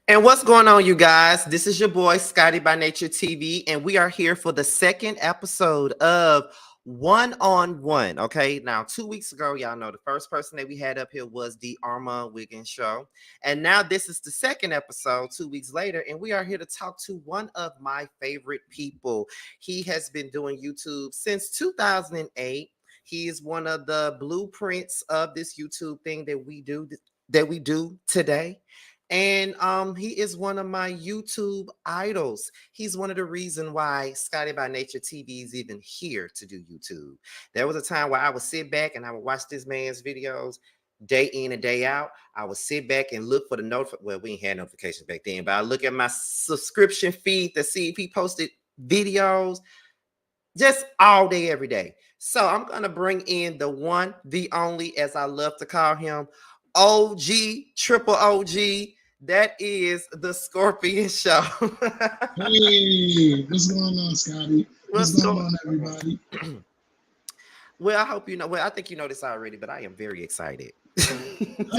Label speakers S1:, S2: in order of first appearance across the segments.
S1: And what's going on, you guys? This is your boy Scotty by Nature TV, and we are here for the second episode of One on One. Okay, now 2 weeks ago, y'all know the first person that we had up here was the Armand Wiggins show, and now this is the second episode 2 weeks later, and we are here to talk to one of my favorite people. He has been doing YouTube since 2008. He is one of the blueprints of this YouTube thing that we do today. And he is one of my YouTube idols. He's one of the reasons why Scotty by Nature TV is even here to do YouTube. There was a time where I would sit back and I would watch this man's videos day in and day out. I would sit back and look for the notification. Well, we ain't had notifications back then, but I look at my subscription feed to see if he posted videos just all day, every day. So I'm gonna bring in the one, the only, as I love to call him, OG, triple OG. That is the Scorpion Show.
S2: Hey, what's going on, Scotty?
S1: What's
S2: What's going
S1: going
S2: on, everybody?
S1: Well, I hope you know. Well, I think you know this already, but I am very excited.
S2: I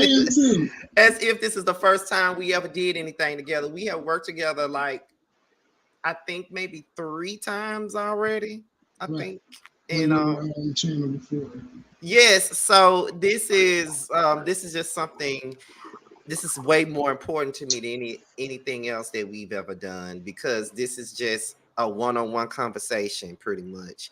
S2: am too.
S1: As if this is the first time we ever did anything together. We have worked together like I think maybe 3 times already. I
S2: Right.
S1: think.
S2: When
S1: And
S2: you were on the channel before.
S1: yes, so this is just something. This is way more important to me than anything else that we've ever done because this is just a one-on-one conversation, pretty much.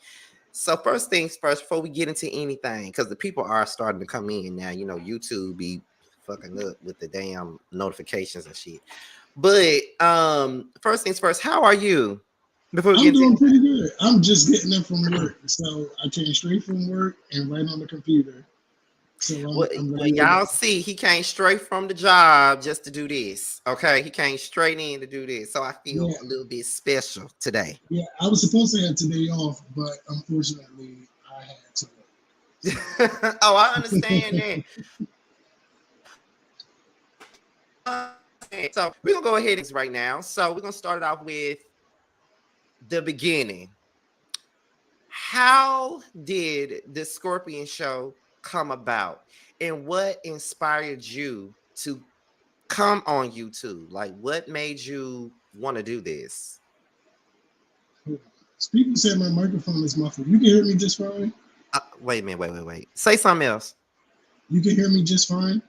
S1: So first things first, before we get into anything, because the people are starting to come in now. You know, YouTube be fucking up with the damn notifications and shit. But first things first, how are you? Before we
S2: I'm
S1: get into
S2: doing pretty good. I'm just getting in from work. So I came straight from work and right on the computer. So
S1: Well,
S2: I'm
S1: well,
S2: ready to
S1: y'all
S2: go.
S1: see, he came straight from the job just to do this. Okay, he came straight in to do this, so I feel
S2: Yeah,
S1: a little bit special today.
S2: yeah. I was supposed to have today off, but unfortunately, I had to.
S1: Oh, I understand that. So we're gonna go ahead and right now. So we're gonna start it off with the beginning. How did the Scorpion Show come about, and what inspired you to come on YouTube? Like, what made you want to do this?
S2: People say my microphone is muffled. You can hear me just fine.
S1: Wait a minute, wait. Say something else.
S2: You can hear me just fine.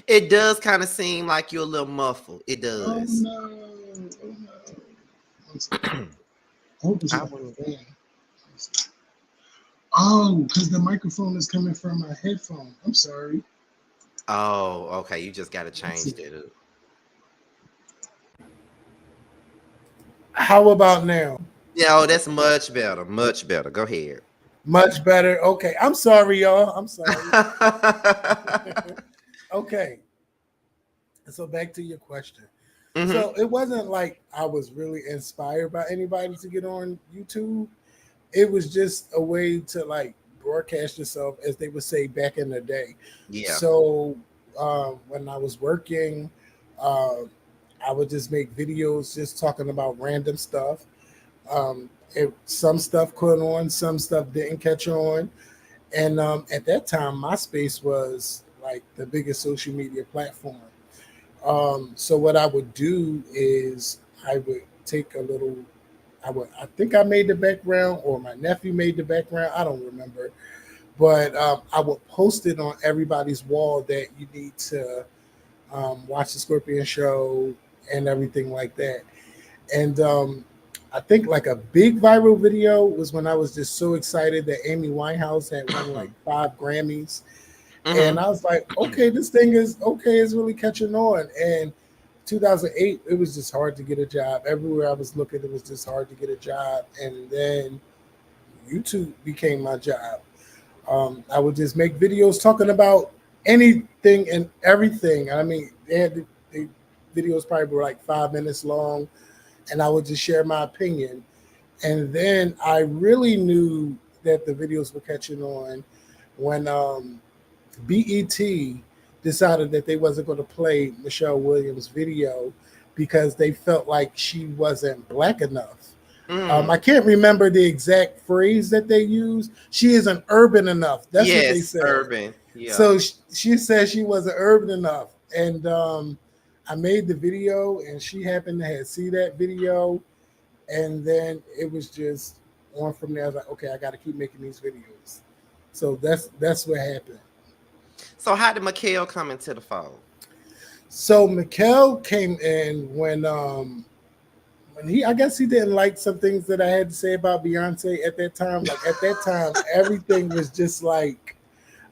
S1: It does kind of seem like you're a little muffled. It
S2: Oh
S1: does.
S2: no! Oh no! One second. I hope it's
S1: I
S2: not
S1: wouldn't.
S2: a fan. Oh, because the microphone is coming from my headphone. I'm sorry.
S1: Oh, okay. You just got to
S2: That's
S1: change
S2: it.
S1: that up.
S3: How about now?
S1: Yeah, oh, that's much better. Much better. Go ahead.
S3: Much better. Okay. I'm sorry, y'all. I'm sorry. Okay. So back to your question.
S1: Mhm.
S3: So it wasn't like I was really inspired by anybody to get on YouTube. It was just a way to like broadcast yourself, as they would say back in the day.
S1: Yeah.
S3: So when I was working, uh, I would just make videos just talking about random stuff. Some stuff caught on, some stuff didn't catch on. And at that time, MySpace was like the biggest social media platform. So what I would do is I would take a little. I think I made the background, or my nephew made the background. I don't remember, but I would post it on everybody's wall that you need to watch the Scorpion Show and everything like that. And I think like a big viral video was when I was just so excited that Amy Winehouse had won like 5 Grammys, and
S1: Mhm.
S3: I was like, okay, this thing is okay, it's really catching on. And 2008, it was just hard to get a job. Everywhere I was looking, it was just hard to get a job. And then YouTube became my job. I would just make videos talking about anything and everything. I mean, the videos probably were like 5 minutes long, and I would just share my opinion. And then I really knew that the videos were catching on when BET decided that they wasn't going to play Michelle Williams' video because they felt like she wasn't black enough. I
S1: Mm.
S3: can't remember the exact phrase that they used. She isn't urban enough. That's what they
S1: Yes,
S3: said.
S1: urban. Yeah.
S3: So she said she wasn't urban enough, and I made the video, and she happened to have see that video, and then it was just on from there. I was like, okay, I got to keep making these videos. So that's what happened.
S1: So how did Mikhail come into the fold?
S3: So Mikhail came in when he, I guess he didn't like some things that I had to say about Beyonce at that time. Like at that time, everything was just like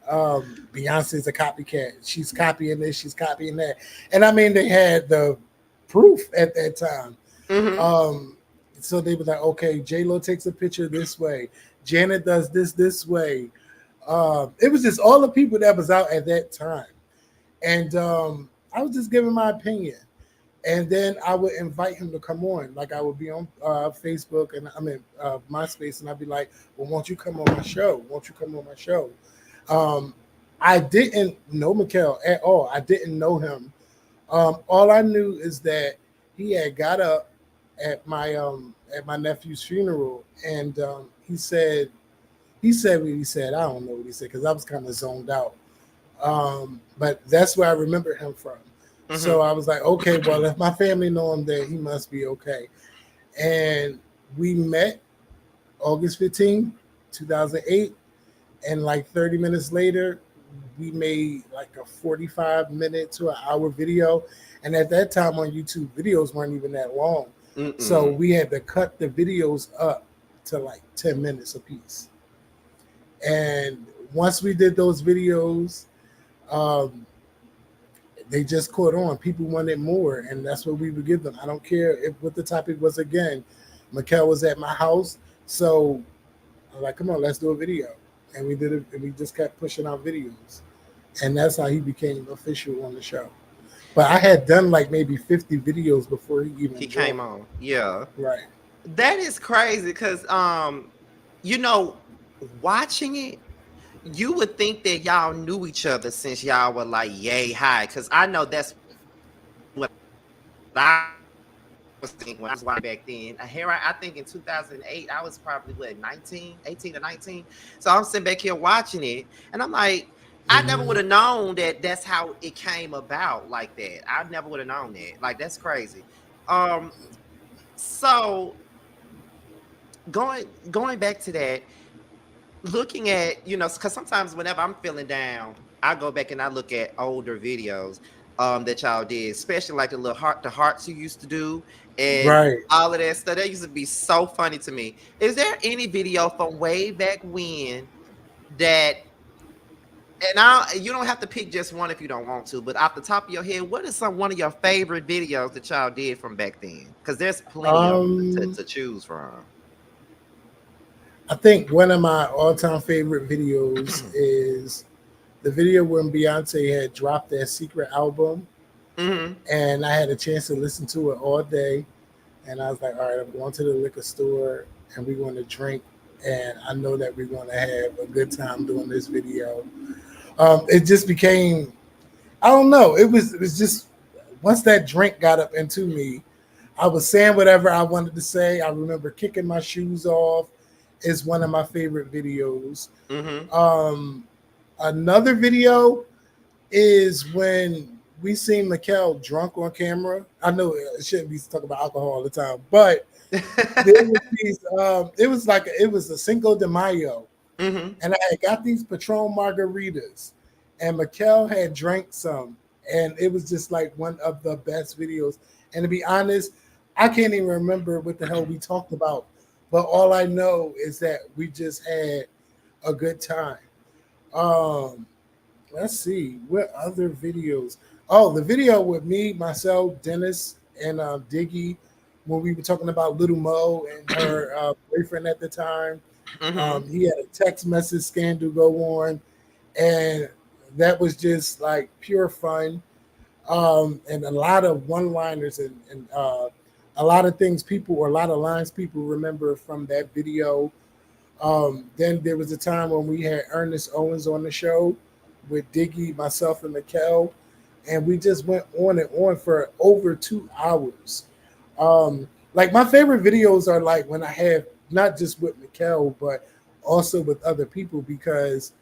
S3: Beyonce's a copycat. She's copying this, she's copying that. And I mean, they had the proof at that time.
S1: Mm-hmm.
S3: So they were like, okay, J-Lo takes a picture this way. Janet does this way. It was just all the people that was out at that time. And I was just giving my opinion. And then I would invite him to come on. Like I would be on Facebook and MySpace, and I'd be like, well, won't you come on my show? Won't you come on my show? I didn't know Mikhail at all. I didn't know him. All I knew is that he had got up at my nephew's funeral, and he said what he said. I don't know what he said because I was kind of zoned out. But that's where I remember him from. Mm-hmm. So I was like, okay, well, if my family know him, then he must be okay. And we met August 15, 2008. And like 30 minutes later, we made like a 45-minute to an hour video. And at that time on YouTube, videos weren't even that long. Mm-mm. So we had to cut the videos up to like 10 minutes a piece. And once we did those videos, they just caught on. People wanted more, and that's what we would give them. I don't care what the topic was. Again, Mikhail was at my house, so I was like, come on, let's do a video. And we did it, and we just kept pushing out videos. And that's how he became official on the show. But I had done like maybe 50 videos before he even
S1: came on. Yeah.
S3: Right.
S1: That is crazy because watching it, you would think that y'all knew each other since y'all were like yay high. Because I know that's what I was thinking when I was watching back then. Here, I think in 2008, I was probably 18 or 19. So I'm sitting back here watching it, and I'm like, I never would have known that that's how it came about like that. I never would have known that. Like, that's crazy. So going back to that, looking at, because sometimes whenever I'm feeling down, I go back and I look at older videos that y'all did, especially like the hearts you used to do and all of that stuff. That used to be so funny to me. Is there any video from way back when that, and you don't have to pick just one if you don't want to, but off the top of your head, what is one of your favorite videos that y'all did from back then? Because there's plenty of them to choose from.
S3: I think one of my all-time favorite videos is the video when Beyonce had dropped that secret album, and I had a chance to listen to it all day. And I was like, all right, I'm going to the liquor store, and we're going to drink, and I know that we're going to have a good time doing this video. It just became, I don't know, it was just, once that drink got up into me, I was saying whatever I wanted to say. I remember kicking my shoes off. Is one of my favorite videos. Another video is when we seen Mikhail drunk on camera. I know it shouldn't be talking about alcohol all the time, but it was a Cinco de Mayo, and I had got these Patron margaritas, and Mikhail had drank some, and it was just like one of the best videos. And to be honest, I can't even remember what the hell we talked about. But all I know is that we just had a good time. Let's see, what other videos? Oh, the video with me, myself, Dennis, and Diggy, when we were talking about Little Mo and her boyfriend at the time. He had a text message scandal go on, and that was just like pure fun. And a lot of one-liners and a lot of things a lot of lines people remember from that video. Then there was a time when we had Ernest Owens on the show with Diggy, myself, and Mikhail, and we just went on and on for over 2 hours. Like my favorite videos are like when I have not just with Mikhail, but also with other people, because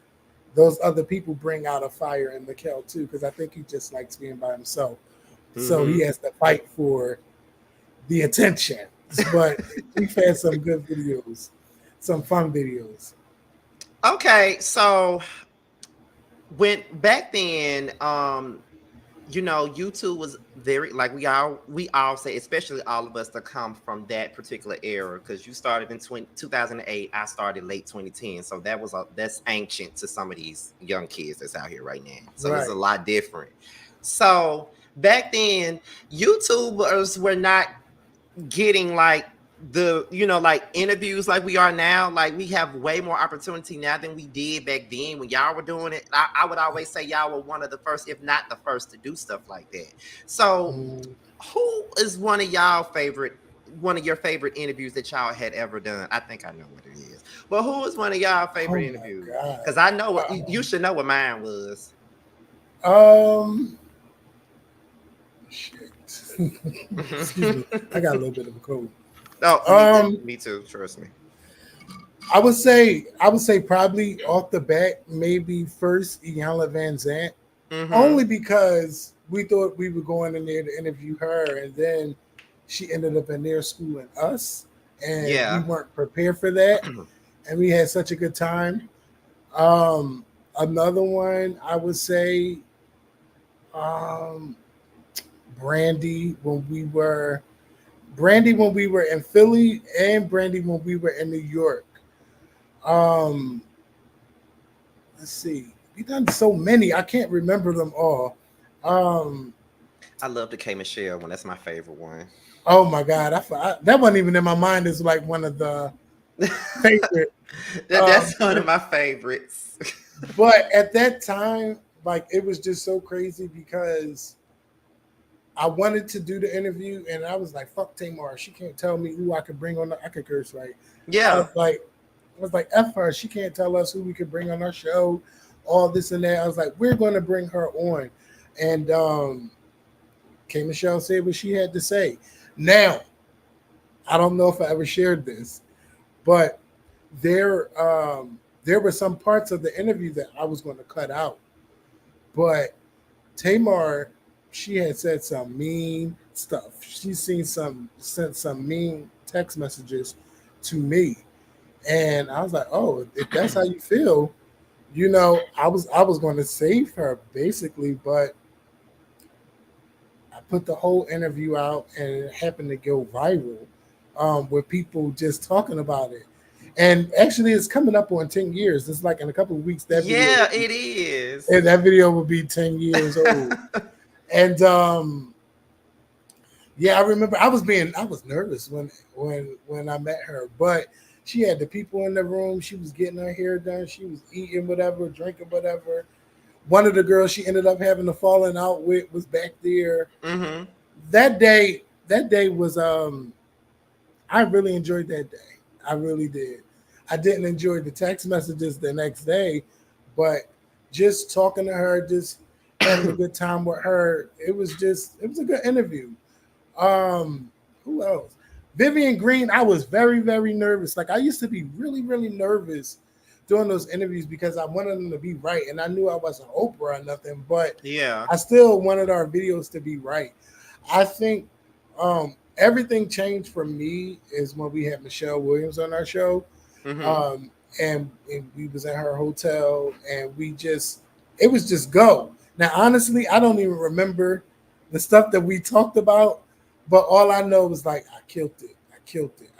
S3: those other people bring out a fire in Mikhail too, because I think he just likes being by himself. So he has to fight for the attention. But we've had some good videos, some fun videos.
S1: Okay, so when back then, YouTube was very, like, we all say, especially all of us that come from that particular era, because you started in 2008, I started late 2010, so that's ancient to some of these young kids that's out here right now. So it's a
S3: Right.
S1: lot different. So back then, YouTubers were not getting like like interviews like we are now. Like, we have way more opportunity now than we did back then when y'all were doing it. I would always say y'all were one of the first, if not the first, to do stuff like that. So who is one of your favorite interviews that y'all had ever done? I think I know what it is, but who is one of y'all favorite interviews? Because I know what you should know what mine was.
S3: Shit. Excuse me, I got a little bit of a cold.
S1: Oh, me too. Trust me.
S3: I would say probably off the bat, maybe first Iyanla Vanzant, only because we thought we were going in there to interview her, and then she ended up in there schooling us, and we weren't prepared for that, and we had such a good time. Another one I would say, Brandy when we were in Philly, and Brandy when we were in New York. Let's see. We done so many. I can't remember them all.
S1: I love the K Michelle one. That's my favorite one.
S3: Oh my God. That wasn't even in my mind as like one of the favorite.
S1: That's one of my favorites.
S3: But at that time, like, it was just so crazy because I wanted to do the interview, and I was like, "Fuck Tamar, she can't tell me who I could bring on. I could curse, right?"
S1: Yeah.
S3: I was like, "F her, she can't tell us who we could bring on our show, all this and that." I was like, "We're going to bring her on," and K Michelle said what she had to say. Now, I don't know if I ever shared this, but there were some parts of the interview that I was going to cut out, but Tamar, she had said some mean stuff. She sent some mean text messages to me, and I was like, "Oh, if that's how you feel, I was going to save her basically, but I put the whole interview out, and it happened to go viral, with people just talking about it." And actually, it's coming up on 10 years. It's like in a couple of weeks. It
S1: is.
S3: And that video will be 10 years old. And yeah, I remember I was nervous when I met her, but she had the people in the room. She was getting her hair done. She was eating whatever, drinking whatever. One of the girls she ended up having a falling out with was back there. That day was I really enjoyed that day. I really did. I didn't enjoy the text messages the next day, but just talking to her, just having a good time with her, it was a good interview. Who else? Vivian Green, I was very, very nervous. Like, I used to be really, really nervous doing those interviews because I wanted them to be right, and I knew I wasn't Oprah or nothing, but I still wanted our videos to be right. I think everything changed for me is when we had Michelle Williams on our show. And we was at her hotel, and it was just go. Now, honestly, I don't even remember the stuff that we talked about, but all I know was like, I killed it.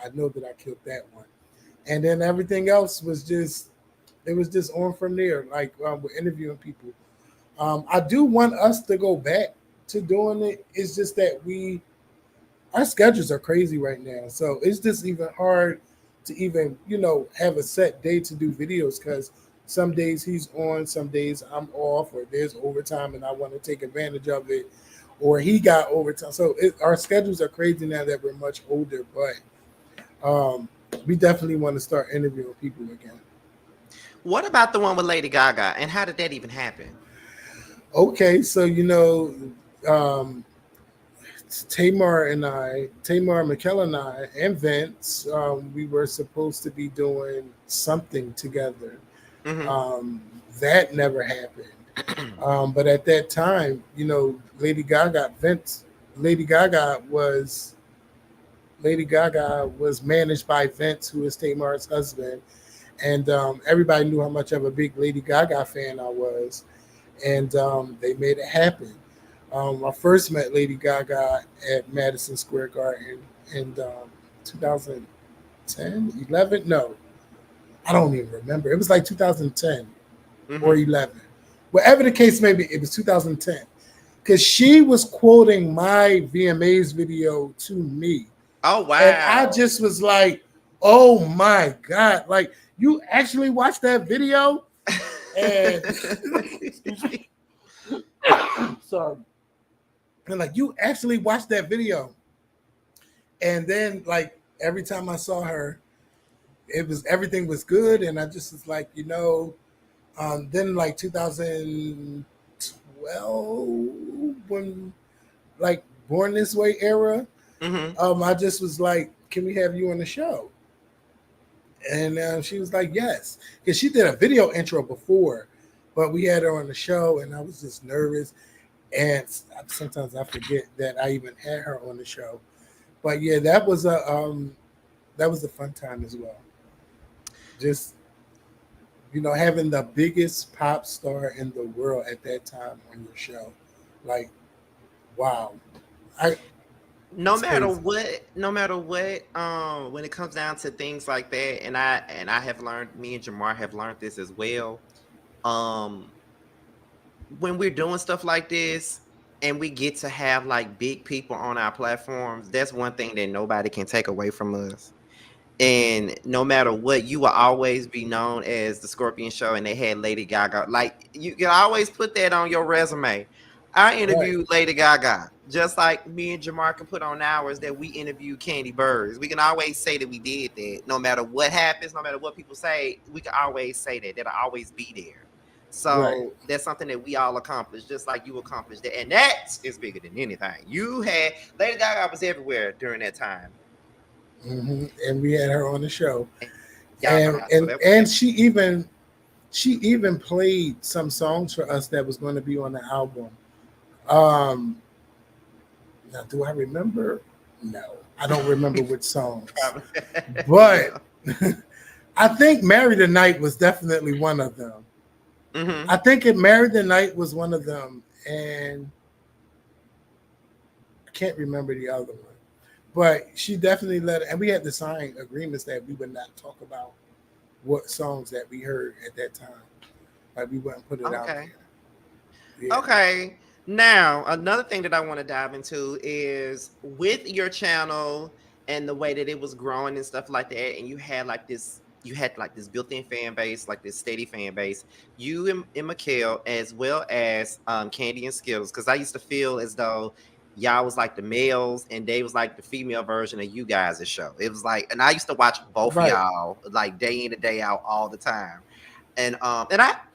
S3: I know that I killed that one. And then everything else was just on from there. Like, we're interviewing people. I do want us to go back to doing it. It's just that our schedules are crazy right now. So it's just even hard to even, have a set day to do videos, because some days he's on, some days I'm off, or there's overtime and I want to take advantage of it, or he got overtime. So our schedules are crazy now that we're much older, but we definitely want to start interviewing people again.
S1: What about the one with Lady Gaga, and how did that even happen?
S3: Okay, so Tamar, McKella, and I, and Vince, we were supposed to be doing something together. That never happened. But at that time, Lady Gaga was Lady Gaga was managed by Vince, who is Tamar's husband, and everybody knew how much of a big Lady Gaga fan I was, and they made it happen. I first met Lady Gaga at Madison Square Garden in 2010, 11. No, I don't even remember. It was like 2010 or 11. Whatever the case may be, it was 2010. Because she was quoting my VMAs video to me.
S1: Oh, wow.
S3: And I just was like, oh my God. Like, you actually watched that video? And sorry. And like, you actually watched that video. And then like every time I saw her, everything was good. And I just was like, then like 2012, when like Born This Way era, I just was like, can we have you on the show? And she was like, yes, because she did a video intro before, but we had her on the show, and I was just nervous, and sometimes I forget that I even had her on the show. But yeah, that was a fun time as well. Just having the biggest pop star in the world at that time on your show, like, wow.
S1: No matter what, when it comes down to things like that, and I have learned, me and Jamar have learned this as well. When we're doing stuff like this and we get to have like big people on our platforms, that's one thing that nobody can take away from us. And no matter what, you will always be known as the Scorpion Show, and they had Lady Gaga. Like, you can always put that on your resume. I interviewed Lady Gaga, just like me and Jamar can put on ours that we interviewed Candy Birds. We can always say that we did that. No matter what happens, no matter what people say, we can always say that. That'll always be there. So that's something that we all accomplished, just like you accomplished that. And that is bigger than anything. Lady Gaga was everywhere during that time.
S3: And we had her on the show. And she even played some songs for us that was going to be on the album. Now, do I remember? No, I don't remember which songs. But I think "Marry the Night" was definitely one of them. I think "Marry the Night" was one of them, and I can't remember the other one. But she definitely and we had to sign agreements that we would not talk about what songs that we heard at that time. Like, we wouldn't put it out there. Yeah. Okay.
S1: Now, another thing that I want to dive into is with your channel and the way that it was growing and stuff like that, and you had this built-in fan base, like this steady fan base, you and Mikhail, as well as Candy and Skittles, because I used to feel as though y'all was like the males and they was like the female version of you guys' show. It was like, and I used to watch both of y'all like day in and day out all the time. And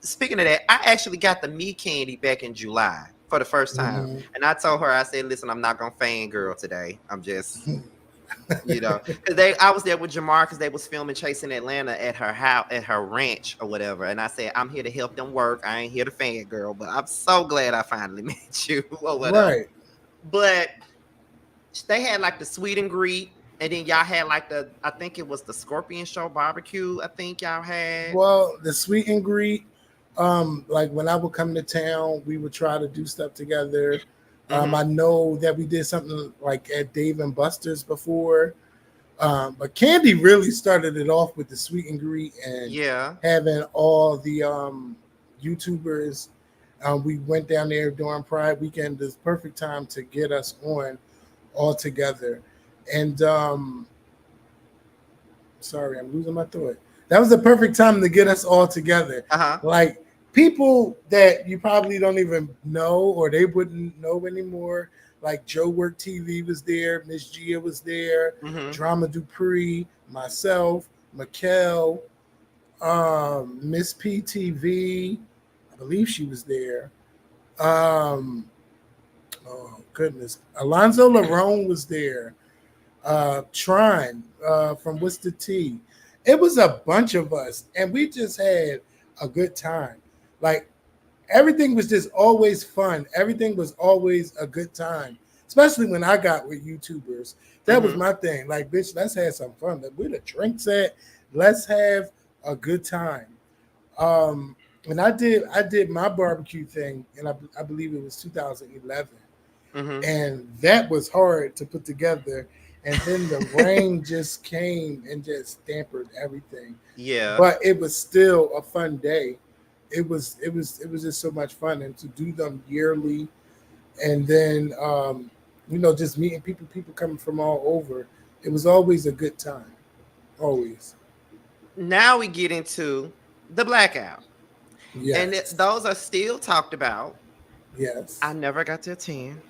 S1: speaking of that, I actually got to meet Candy back in July for the first time. And I told her, I said, listen, I'm not gonna fangirl today. I'm just because I was there with Jamar because they was filming Chasing Atlanta at her house, at her ranch or whatever. And I said, I'm here to help them work. I ain't here to fangirl, but I'm so glad I finally met you or whatever.
S3: Right.
S1: But they had like the sweet and greet, and then y'all had like I think it was the Scorpion Show barbecue. I think y'all had.
S3: Well, the sweet and greet, like when I would come to town, we would try to do stuff together. I know that we did something like at Dave and Buster's before, but Candy really started it off with the sweet and greet and having all the YouTubers. We went down there during Pride Weekend. This perfect time to get us on all together. And sorry, I'm losing my thought. That was the perfect time to get us all together. Like people that you probably don't even know or they wouldn't know anymore. Like Joe Work TV was there, Miss Gia was there, Drama Dupree, myself, Mikkel, Miss PTV. I believe she was there. Oh goodness, Alonzo Larone was there. Tron from What's the Tea. It was a bunch of us, and we just had a good time. Like, everything was just always fun. Everything was always a good time, especially when I got with YouTubers. That was my thing. Like, bitch, let's have some fun. Where the drinks at? Let's have a good time. And I did my barbecue thing, and I believe it was 2011,
S1: Mm-hmm.
S3: and that was hard to put together. And then the rain just came and just dampened everything,
S1: Yeah.
S3: but it was still a fun day. It was just so much fun, and to do them yearly, and then just meeting people coming from all over. It was always a good time, always.
S1: Now we get into the blackout. And
S3: Yes,
S1: those are still talked about. I
S3: yes.
S1: never got to attend.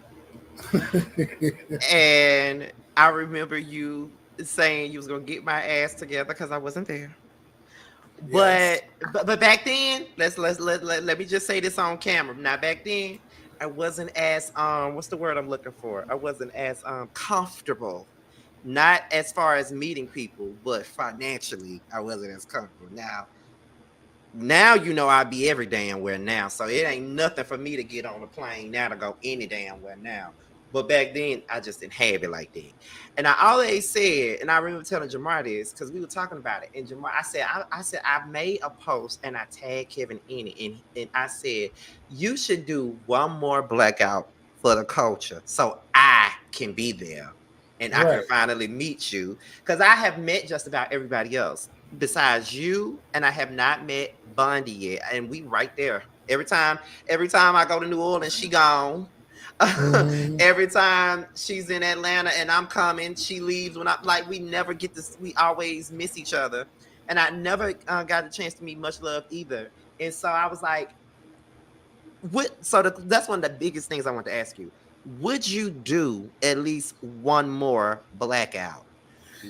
S1: And I remember you saying you was gonna get my ass together because I wasn't there.
S3: Yes.
S1: But back then, let me just say this on camera. Now back then, I wasn't as what's the word I'm looking for? I wasn't as comfortable. Not as far as meeting people, but financially, I wasn't as comfortable. Now I be every damn where now. So it ain't nothing for me to get on a plane now to go any damn where now. But back then, I just didn't have it like that. And I always said, and I remember telling Jamar this because we were talking about it. And Jamar, I said, I made a post and I tagged Kevin in it. And I said, you should do one more blackout for the culture so I can be there and I can
S3: Right.
S1: finally meet you. Because I have met just about everybody else besides you, and I have not met Bondi yet. And we right there. Every time I go to New Orleans, she gone.
S3: Hmm.
S1: Every time she's in Atlanta and I'm coming, she leaves when I'm like, we never get this. We always miss each other. And I never got a chance to meet Much Love either. And so I was like, that's one of the biggest things I want to ask you. Would you do at least one more blackout?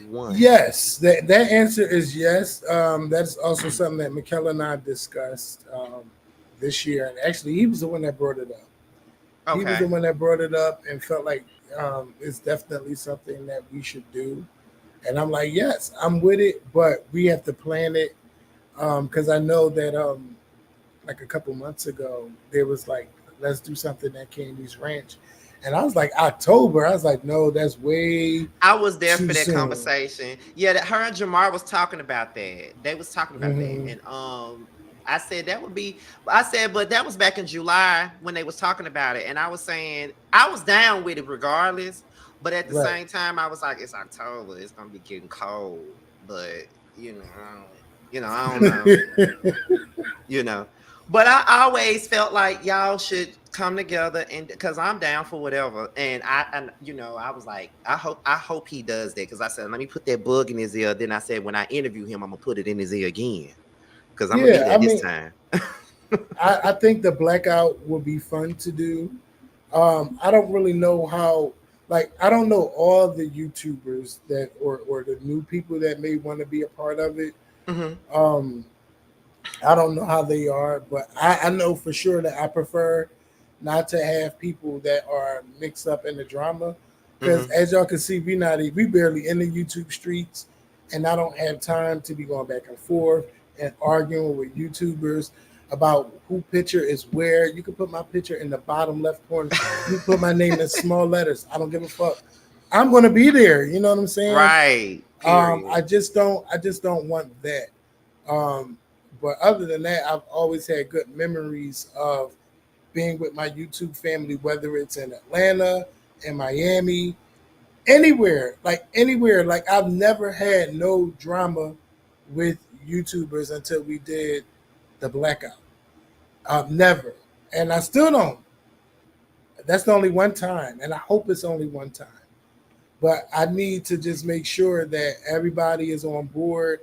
S1: One.
S3: Yes, that answer is yes. That's also something that Michaela and I discussed this year, and actually, he was the one that brought it up. He was the
S1: Okay.
S3: one that brought it up and felt like it's definitely something that we should do. And I'm like, yes, I'm with it, but we have to plan it because I know that like a couple months ago there was like, let's do something at Candy's Ranch, and I was like, October. I was like, no, that's way
S1: I was there
S3: too
S1: for that
S3: soon.
S1: conversation. Yeah, that her and Jamar was talking about that. They was talking about that.
S3: Hmm.
S1: And I said that would be I said, but that was back in July when they was talking about it. And I was saying I was down with it regardless. But at the
S3: Right.
S1: same time, I was like, it's October. It's gonna be getting cold. But I don't know. you know. But I always felt like y'all should come together and because I'm down for whatever. And I was like, I hope he does that because I said, let me put that bug in his ear. Then I said, when I interview him, I'm gonna put it in his ear again because I'm gonna be
S3: Yeah,
S1: there
S3: I
S1: this
S3: mean,
S1: time.
S3: I think the blackout will be fun to do. I don't really know how, like, I don't know all the YouTubers that or the new people that may want to be a part of it.
S1: Hmm.
S3: Um, I don't know how they are, but I know for sure that I prefer not to have people that are mixed up in the drama. Because
S1: Hmm.
S3: as y'all can see, we barely in the YouTube streets, and I don't have time to be going back and forth and arguing with YouTubers about who picture is where. You can put my picture in the bottom left corner. You put my name in small letters. I don't give a fuck. I'm gonna be there. You know what I'm saying?
S1: Right. Period.
S3: I just don't want that. Um, but other than that, I've always had good memories of being with my YouTube family, whether it's in Atlanta, in Miami, anywhere, like anywhere. Like I've never had no drama with YouTubers until we did the blackout. Never, and I still don't. That's the only one time, and I hope it's only one time. But I need to just make sure that everybody is on board.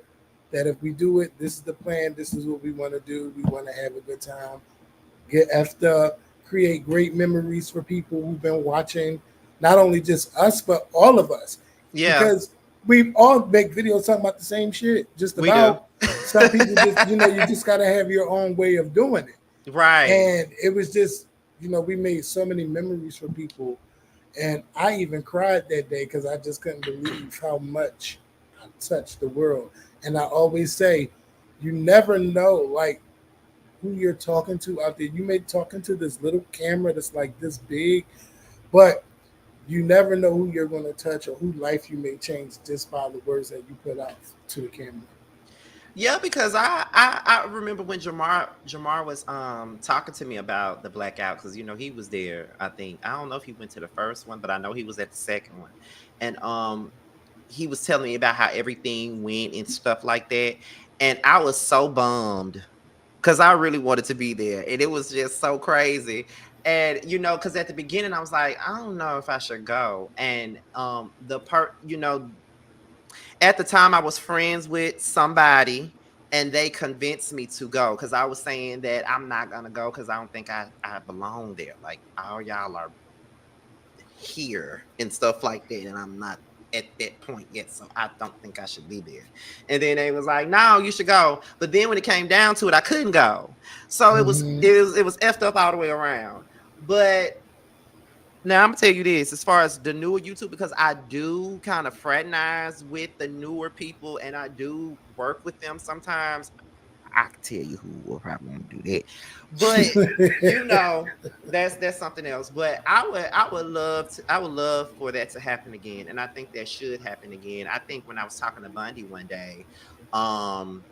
S3: That if we do it, this is the plan. This is what we want to do. We want to have a good time, get effed up, create great memories for people who've been watching, not only just us, but all of us.
S1: Yeah,
S3: Because we all make videos talking about the same shit, just
S1: we do.
S3: about. Some people just, you just got to have your own way of doing it.
S1: Right.
S3: And it was just, we made so many memories for people. And I even cried that day because I just couldn't believe how much touch the world. And I always say, you never know. Like who you're talking to out there. You may talking to this little camera that's like this big, but you never know who you're going to touch or who life you may change just by the words that you put out to the camera.
S1: Yeah, because I remember when Jamar was talking to me about the Blackout, because he was there. I think I don't know if he went to the first one, but I know he was at the second one, and he was telling me about how everything went and stuff like that, and I was so bummed because I really wanted to be there, and it was just so crazy. And because at the beginning I was like, I don't know if I should go, and the part at the time I was friends with somebody and they convinced me to go because I was saying that I'm not gonna go because I don't think I belong there. Like all y'all are here and stuff like that, and I'm not at that point yet, so I don't think I should be there. And then they was like, no, you should go. But then when it came down to it, I couldn't go. So it was
S3: Mhm.
S1: it was effed up all the way around. But now I'm gonna tell you this, as far as the newer YouTube, because I do kind of fraternize with the newer people and I do work with them sometimes. I can tell you who will probably want to do that. But that's something else. But I would love for that to happen again. And I think that should happen again. I think when I was talking to Bundy one day, um,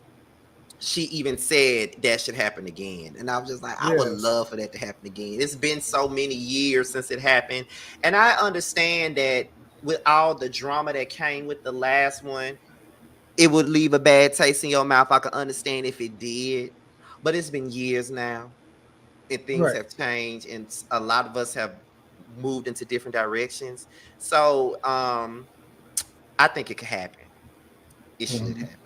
S1: she even said that should happen again. And I was just like, I would
S3: Yes.
S1: love for that to happen again. It's been so many years since it happened. And I understand that with all the drama that came with the last one, it would leave a bad taste in your mouth. I could understand if it did. But it's been years now and things
S3: Right.
S1: have changed and a lot of us have moved into different directions. So I think it could happen. It should
S3: Mhm.
S1: happen.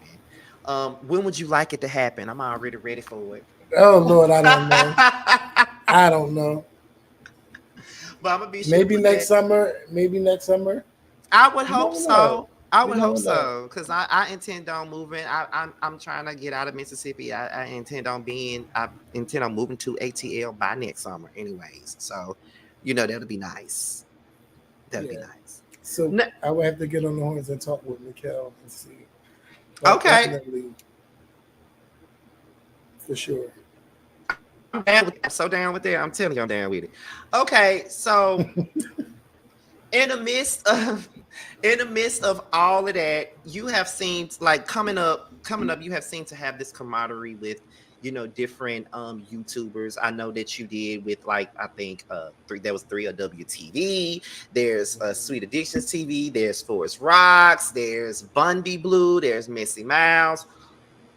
S1: When would you like it to happen? I'm already ready for it.
S3: Oh Lord, I don't know.
S1: But
S3: I don't know.
S1: I'm gonna be sure to
S3: Maybe
S1: put
S3: next
S1: that.
S3: summer. Maybe next summer.
S1: I would
S3: You
S1: hope
S3: never know.
S1: so. I
S3: You
S1: would hope
S3: never know.
S1: so because I intend on moving. I'm trying to get out of Mississippi. I intend on moving to ATL by next summer, anyways. So, that'll be nice. That'll be
S3: Yeah.
S1: nice.
S3: So
S1: N-
S3: I would have to get on the horns and talk with Mikkel and see. But
S1: okay,
S3: definitely, for sure.
S1: I'm down with. I'm so down with that. I'm telling you, I'm down with it. Okay, so in the midst of all of that, you have seen like coming up you have seen to have this camaraderie with different YouTubers. I know that you did with like I think three there was 3OW TV, there's Sweet Addictions TV, there's Forest Rocks, there's Bundy Blue, there's Missy Mouse,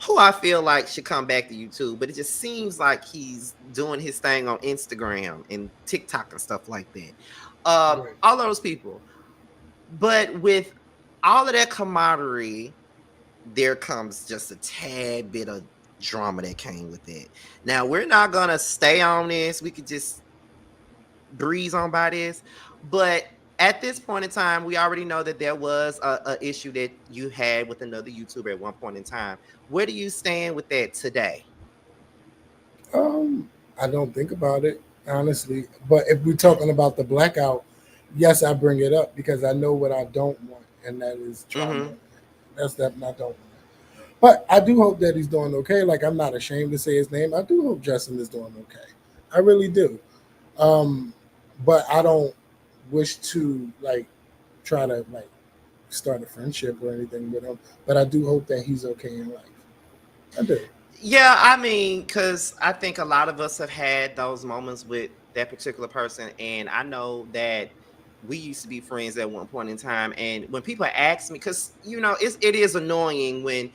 S1: who I feel like should come back to YouTube, but it just seems like he's doing his thing on Instagram and TikTok and stuff like that.
S3: Right.
S1: All those people. But with all of that camaraderie, there comes just a tad bit of drama that came with it. Now, we're not going to stay on this. We could just breeze on by this. But at this point in time, we already know that there was a issue that you had with another YouTuber at one point in time. Where do you stand with that today?
S3: Um, I don't think about it honestly. But if we're talking about the blackout, yes, I bring it up because I know what I don't want, and that is trauma.
S1: Mm-hmm.
S3: That's that I don't want. But I do hope that he's doing okay. Like I'm not ashamed to say his name. I do hope Justin is doing okay. I really do. Um, but I don't wish to like try to like start a friendship or anything with him. But I do hope that he's okay in life. I do.
S1: Yeah, I mean, because I think a lot of us have had those moments with that particular person. And I know that we used to be friends at one point in time. And when people ask me, because, it is annoying when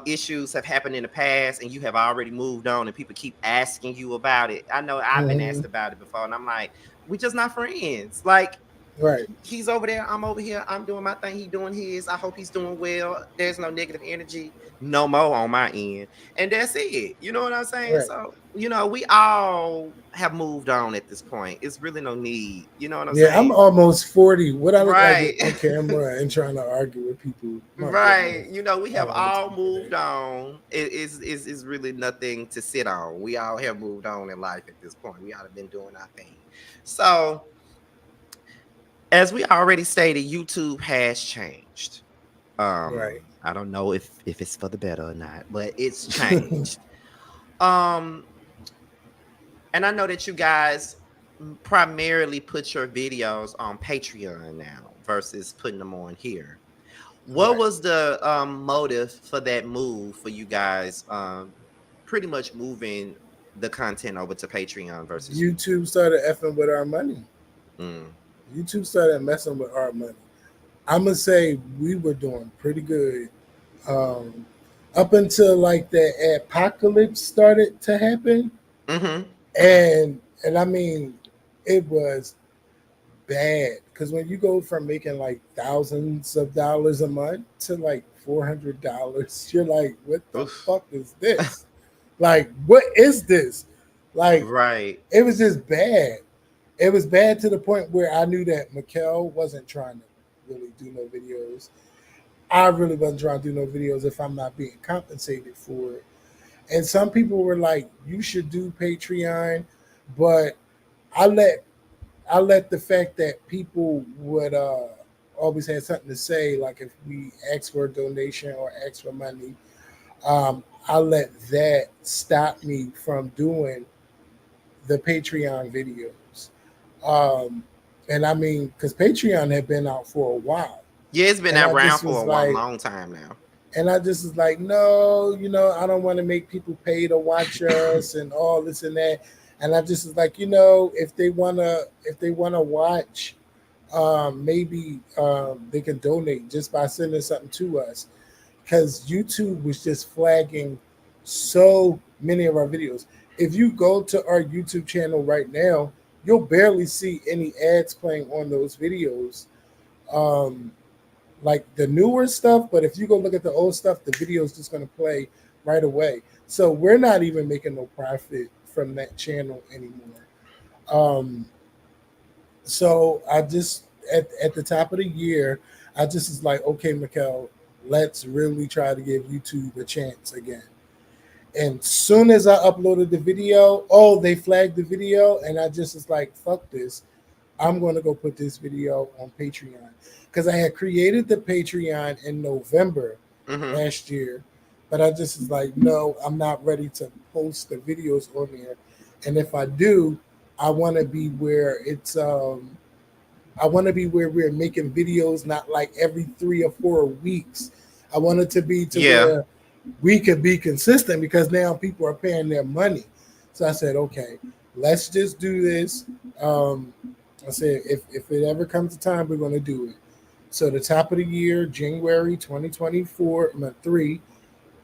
S1: issues have happened in the past and you have already moved on and people keep asking you about it. I know I've been
S3: Hmm.
S1: asked about it before. And I'm like, we just not friends. Like,
S3: Right.
S1: he's over there, I'm over here, I'm doing my thing, he doing his. I hope he's doing well. There's no negative energy no more on my end. And that's it. You know what I'm saying?
S3: Right.
S1: So, we all have moved on at this point. It's really no need. You know what I'm
S3: Yeah, I'm
S1: saying?
S3: almost 40. What I look like
S1: Right.
S3: on camera and trying to argue with people. My
S1: Right.
S3: goodness.
S1: We
S3: I
S1: have
S3: don't have the
S1: all
S3: time for
S1: moved
S3: that.
S1: on. It's really nothing to sit on. We all have moved on in life at this point. We all have been doing our thing. So as we already stated, YouTube has changed.
S3: Right.
S1: I don't know if it's for the better or not, but it's changed. Um, And I know that you guys primarily put your videos on Patreon now versus putting them on here. What
S3: Right.
S1: was the motive for that move for you guys? Pretty much moving the content over to Patreon versus YouTube.
S3: YouTube started effing with our money.
S1: Mm.
S3: YouTube started messing with our money. I'm gonna say we were doing pretty good um, up until like the apocalypse started to happen,
S1: Mm-hmm.
S3: and I mean, it was bad because when you go from making like thousands of dollars a month to like $400, you're like, what the
S1: Oof.
S3: fuck is this? Like, what is this? Like,
S1: Right.
S3: it was just bad. It was bad to the point where I knew that Mikkel wasn't trying to really do no videos. I really wasn't trying to do no videos if I'm not being compensated for it. And some people were like, "You should do Patreon," but I let I let the fact that people would always have something to say, like if we ask for a donation or ask for money, I let that stop me from doing the Patreon videos. Um, and I mean, because Patreon had been out for a while,
S1: Yeah, it's been
S3: and I
S1: around
S3: just
S1: for
S3: was
S1: a
S3: like,
S1: long time now.
S3: no, I don't want to make people pay to watch us and all this and that. And I just was like, if they wanna watch, maybe they can donate just by sending something to us because YouTube was just flagging so many of our videos. If you go to our YouTube channel right now, you'll barely see any ads playing on those videos. Um, like the newer stuff, but if you go look at the old stuff, the video is just going to play right away. So we're not even making no profit from that channel anymore. Um, so I just at the top of the year, I just was like, okay, Mikkel, let's really try to give YouTube a chance again. And soon as I uploaded the video, oh, they flagged the video, and I just was like, fuck this. I'm going to go put this video on Patreon because I had created the Patreon in November
S1: Mm-hmm.
S3: last year, but I just was like, no, I'm not ready to post the videos on there. And if I do, I want to be where I want to be where we're making videos not like every 3 or 4 weeks. I want it to be to
S1: Yeah.
S3: where we could be consistent because now people are paying their money. So I said, okay, let's just do this. Um, I said, if it ever comes to time, we're going to do it. So the top of the year, January 2024, month 3,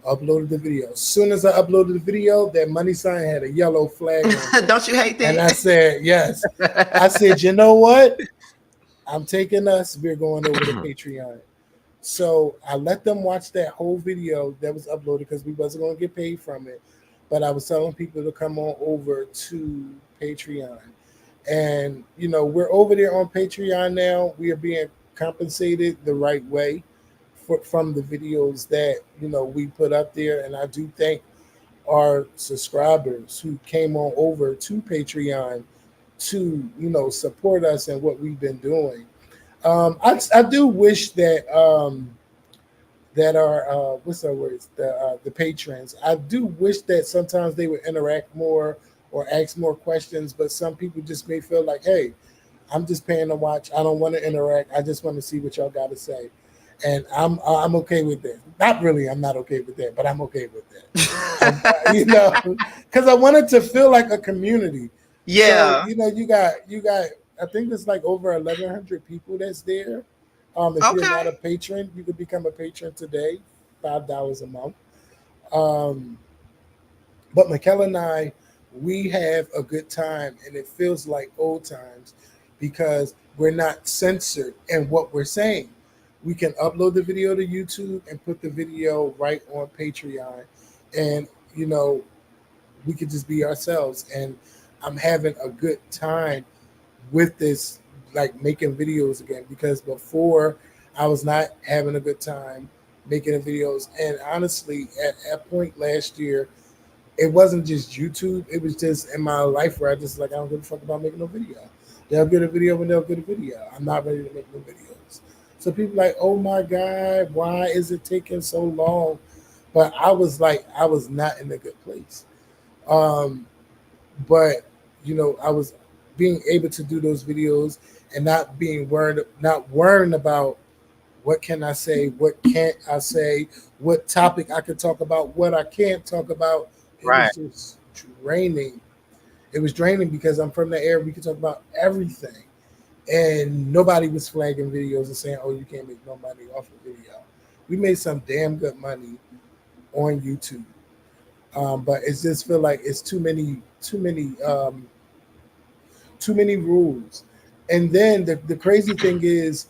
S3: uploaded the video. As soon as I uploaded the video, that money sign had a yellow flag on it.
S1: Don't you hate
S3: And I
S1: that?
S3: said, yes. I said, you know what? I'm taking us. We're going over to Patreon. So I let them watch that whole video that was uploaded because we wasn't going to get paid from it. But I was telling people to come on over to Patreon. And, we're over there on Patreon now. We are being compensated the right way from the videos that, we put up there. And I do thank our subscribers who came on over to Patreon to, support us and what we've been doing. I do wish that are what's our words the patrons. I do wish that sometimes they would interact more or ask more questions, but some people just may feel like, hey, I'm just paying to watch. I don't want to interact. I just want to see what y'all got to say, and I'm okay with that. Not really, I'm not okay with that, but I'm okay with that. Because I wanted to feel like a community. So
S1: Yeah.
S3: you got. I think it's like over 1,100 people that's there. If you're not
S1: Okay.
S3: a patron, you could become a patron today, $5 a month. Um, but Michaela and I, we have a good time, and it feels like old times because we're not censored in what we're saying. We can upload the video to YouTube and put the video right on Patreon, and you know we could just be ourselves. And I'm having a good time with this, like making videos again, because before I was not having a good time making the videos. And honestly, at a point last year, it wasn't just YouTube, it was just in my life where I just like, I don't give a fuck about making no video. They'll get a video when they'll get a video. I'm not ready to make no videos. So people like, oh my God, why is it taking so long? But I was like, I was not in a good place. Um, but I was being able to do those videos and not worrying about what can I say, what can't I say, what topic I can talk about, what I can't talk about. It
S1: Right.
S3: was just draining. It was draining because I'm from the area we could talk about everything, and nobody was flagging videos and saying, "Oh, you can't make no money off a video." We made some damn good money on YouTube, but it just feel like it's too many rules. And then the crazy thing is,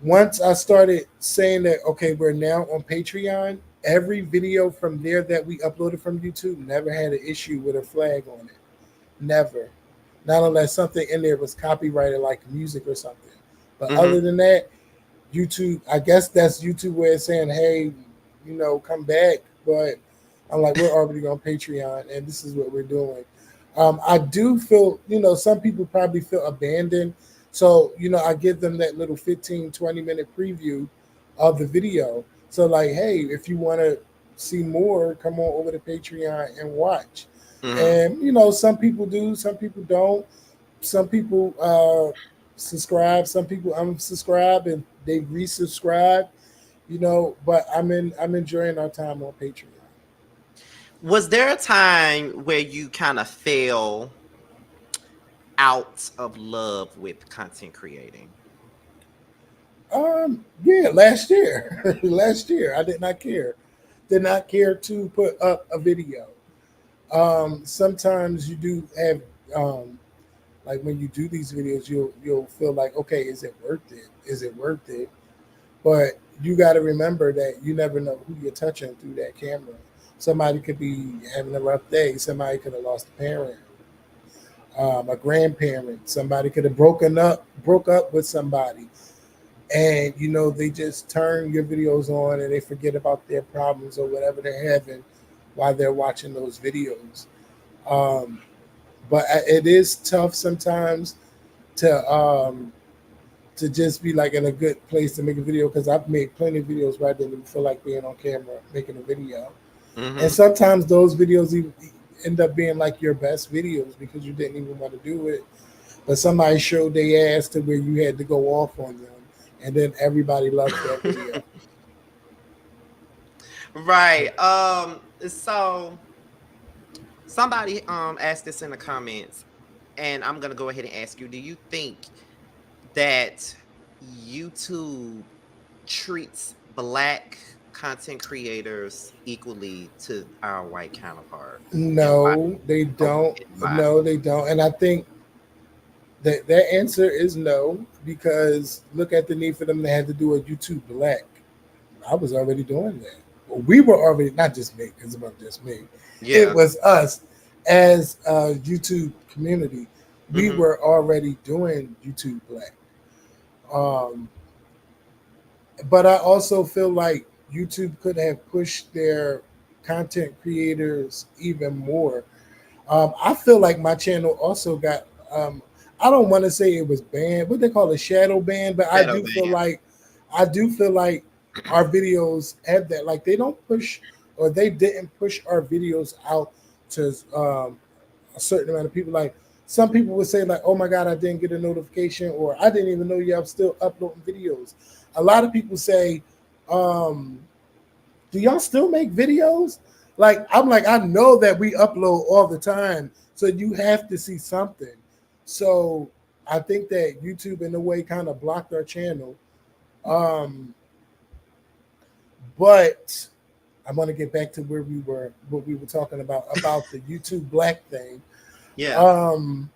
S3: once I started saying that, okay, we're now on Patreon, every video from there that we uploaded from YouTube never had an issue with a flag on it. Never. Not unless something in there was copyrighted, like music or something. But
S1: Mm-hmm.
S3: other than that, YouTube, I guess that's YouTube way of saying, hey, come back. But I'm like, we're already on Patreon and this is what we're doing. I do feel, some people probably feel abandoned. So, I give them that little 15, 20-minute preview of the video. So, like, hey, if you want to see more, come on over to Patreon and watch.
S1: Mm-hmm.
S3: And, some people do, some people don't. Some people subscribe, some people unsubscribe and they resubscribe, but I'm enjoying our time on Patreon.
S1: Was there a time where you kind of fell out of love with content creating?
S3: Yeah, last year. Last year I did not care. Did not care to put up a video. Sometimes you do have like when you do these videos, you'll feel like, okay, is it worth it? Is it worth it? But you got to remember that you never know who you're touching through that camera. Somebody could be having a rough day. Somebody could have lost a parent, a grandparent. Somebody could have broke up with somebody, and they just turn your videos on and they forget about their problems or whatever they're having while they're watching those videos. Um, but it is tough sometimes to just be like in a good place to make a video, because I've made plenty of videos where I didn't even feel like being on camera making a video, and
S1: Mm-hmm.
S3: sometimes those videos end up being like your best videos because you didn't even want to do it, but somebody showed their ass to where you had to go off on them, and then everybody loves that video.
S1: Right. So somebody asked this in the comments, and I'm gonna go ahead and ask you, do you think that YouTube treats black content creators equally to our white counterparts? And why?
S3: No, they
S1: Okay,
S3: don't.
S1: and why?
S3: No, they don't. And I think that answer is no, because look at the need for them to have to do a YouTube Black. I was already doing that. Well, we were already, not just me, because it wasn't just me. It
S1: Yeah.
S3: was us as a YouTube community. We
S1: Mm-hmm.
S3: were already doing YouTube Black. Um, but I also feel like YouTube could have pushed their content creators even more. I feel like my channel also got. I don't want to say it was banned, what they call a shadow ban, but
S1: Shadow ban.
S3: I do feel like our videos have that. Like they don't push, or they didn't push our videos out to a certain amount of people. Like some people would say, like, "Oh my God, I didn't get a notification," or "I didn't even know y'all still uploading videos." A lot of people say, um, do y'all still make videos? Like I'm like, I know that we upload all the time, so you have to see something. So I think that YouTube in a way kind of blocked our channel. Um, but I want to get back to where we were, what we were talking about the YouTube Black thing.
S1: Yeah.
S3: Um,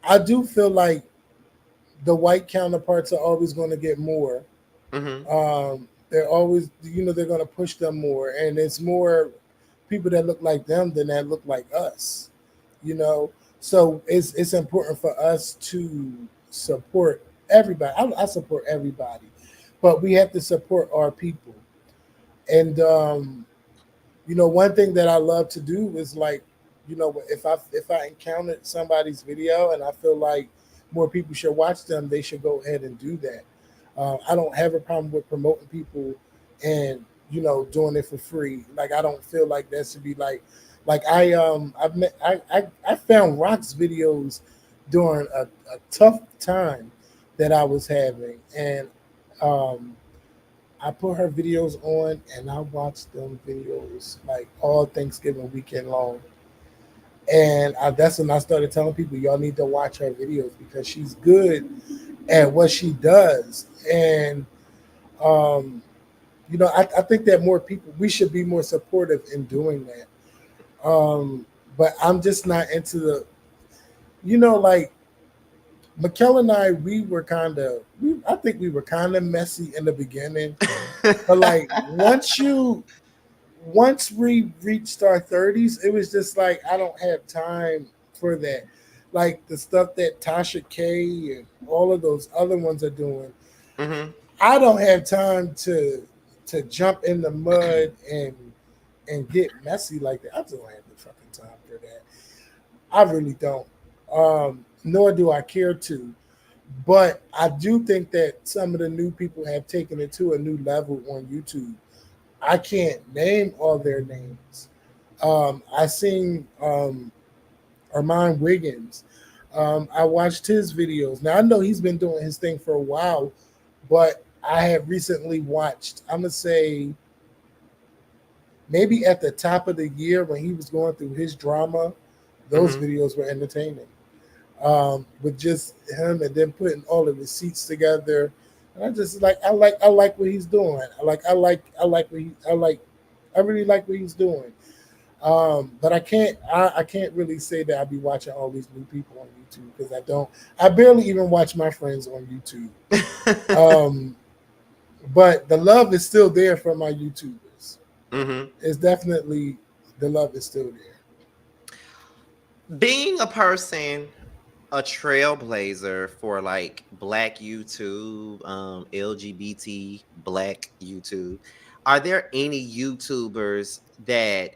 S3: I do feel like the white counterparts are always going to get more.
S1: Mm-hmm.
S3: They're always, they're going to push them more, and it's more people that look like them than that look like us. You know, so it's important for us to support everybody. I support everybody, but we have to support our people. And one thing that I love to do is like, if I encountered somebody's video and I feel like more people should watch them, they should go ahead and do that. I don't have a problem with promoting people and doing it for free. Like I don't feel like that should be like Like I found Rock's videos during a tough time that I was having, and um, I put her videos on, and I watched them videos like all Thanksgiving weekend long. And that's when I started telling people, y'all need to watch her videos because she's good at what she does. And um, I think that more people, we should be more supportive in doing that. But I'm just not into like Mikkel and I, I think we were kind of messy in the beginning. But like once we reached our 30s, it was just like I don't have time for that. Like the stuff that Tasha K and all of those other ones are doing,
S1: Hmm.
S3: I don't have time to jump in the mud and get messy like that. I just don't have the fucking time for that. I really don't. Nor do I care to. But I do think that some of the new people have taken it to a new level on YouTube. I can't name all their names. I seen Armand Wiggins. I watched his videos. Now I know he's been doing his thing for a while, but I have recently watched. I'm gonna say maybe at the top of the year when he was going through his drama, those
S1: Hmm.
S3: videos were entertaining. With just him and then putting all the receipts together. And I just I like what he's doing. I like what he I really like what he's doing. But I can't really say that I'll be watching all these new people on YouTube because I barely even watch my friends on YouTube. Um, but the love is still there for my YouTubers.
S1: Hmm.
S3: It's definitely the love is still there.
S1: Being a person, a trailblazer for like Black YouTube, LGBT Black YouTube, are there any YouTubers that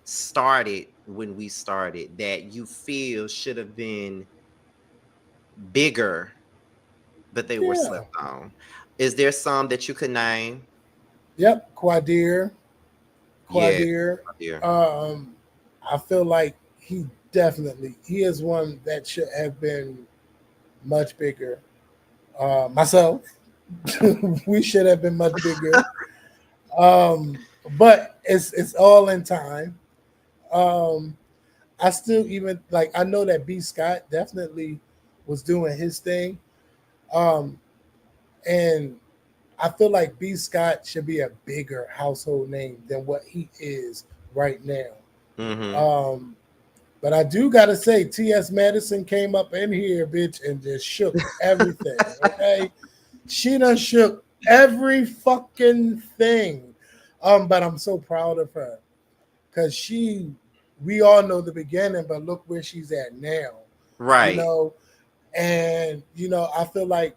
S1: started when we started that you feel should have been bigger, but they were
S3: Yeah.
S1: slept on? Is there some that you could name?
S3: Yep. Quadir.
S1: Yeah,
S3: Quadir.
S1: dear.
S3: Um, I feel like he is one that should have been much bigger. Myself, we should have been much bigger. Um, but it's all in time. Um, I still even like I know that B Scott definitely was doing his thing. Um, and I feel like B Scott should be a bigger household name than what he is right now.
S1: Hmm.
S3: Um, but I do gotta say, T.S. Madison came up in here, bitch, and just shook everything. Okay, she done shook every fucking thing. But I'm so proud of her because we all know the beginning, but look where she's at now. You
S1: Right.
S3: know, and I feel like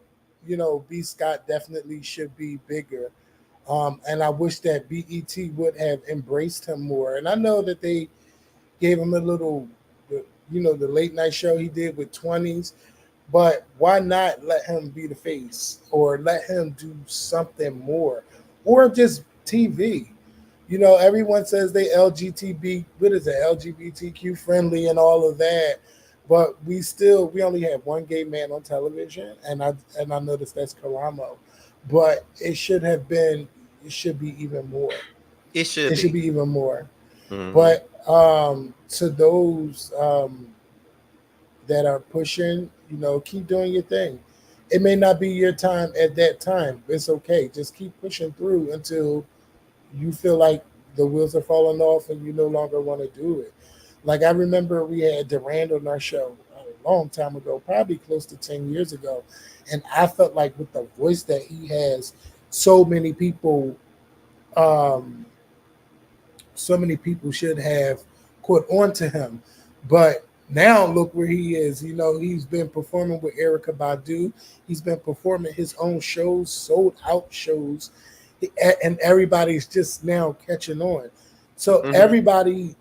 S3: B Scott definitely should be bigger. And I wish that BET would have embraced him more. And I know that they gave him a little, the late night show he did with 20s. But why not let him be the face or let him do something more or just TV? Everyone says they what is it, LGBTQ friendly and all of that. But we only have one gay man on television, and I noticed that's Karamo. But it should be even more.
S1: It should
S3: It should
S1: be.
S3: be even more.
S1: Hmm.
S3: But to those that are pushing, keep doing your thing. It may not be your time at that time. It's okay. Just keep pushing through until you feel like the wheels are falling off and you no longer want to do it. Like I remember we had Durand on our show a long time ago, probably close to 10 years ago. And I felt like with the voice that he has, so many people um, so many people should have caught on to him. But now look where he is. He's been performing with Erica Badu. He's been performing his own shows, sold out shows, and everybody's just now catching on. So
S1: Hmm.
S3: everybody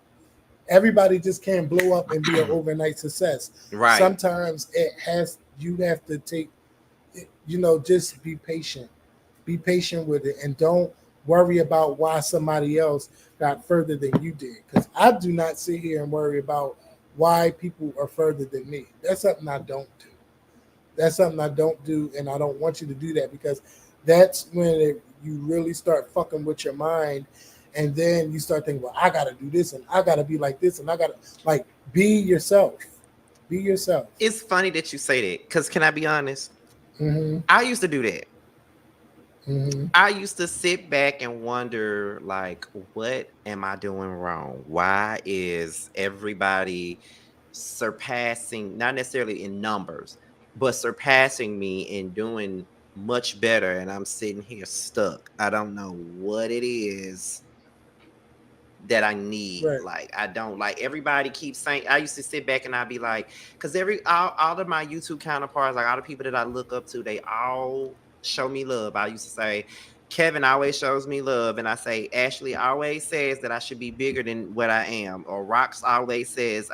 S3: just can't blow up and be an overnight success.
S1: Right.
S3: Sometimes you have to take, just be patient with it and don't worry about why somebody else got further than you did. Because I do not sit here and worry about why people are further than me. That's something I don't do. That's something I don't do, and I don't want you to do that, because that's when you really start fucking with your mind, and then you start thinking, well, I got to do this, and I got to be like this, and I got to, like, be yourself. Be yourself.
S1: It's funny that you say that, because can I be honest?
S3: Mm-hmm.
S1: I used to do that.
S3: Mm-hmm.
S1: I used to sit back and wonder, like, what am I doing wrong? Why is everybody surpassing, not necessarily in numbers, but surpassing me and doing much better? And I'm sitting here stuck. I don't know what it is that I need.
S3: Right.
S1: Like, I don't, like, everybody keeps saying, I used to sit back and I'd be like, because all of my YouTube counterparts, like all the people that I look up to, they all show me love. I used to say, Kevin always shows me love. And I say, Ashley always says that I should be bigger than what I am. Or Rox always says,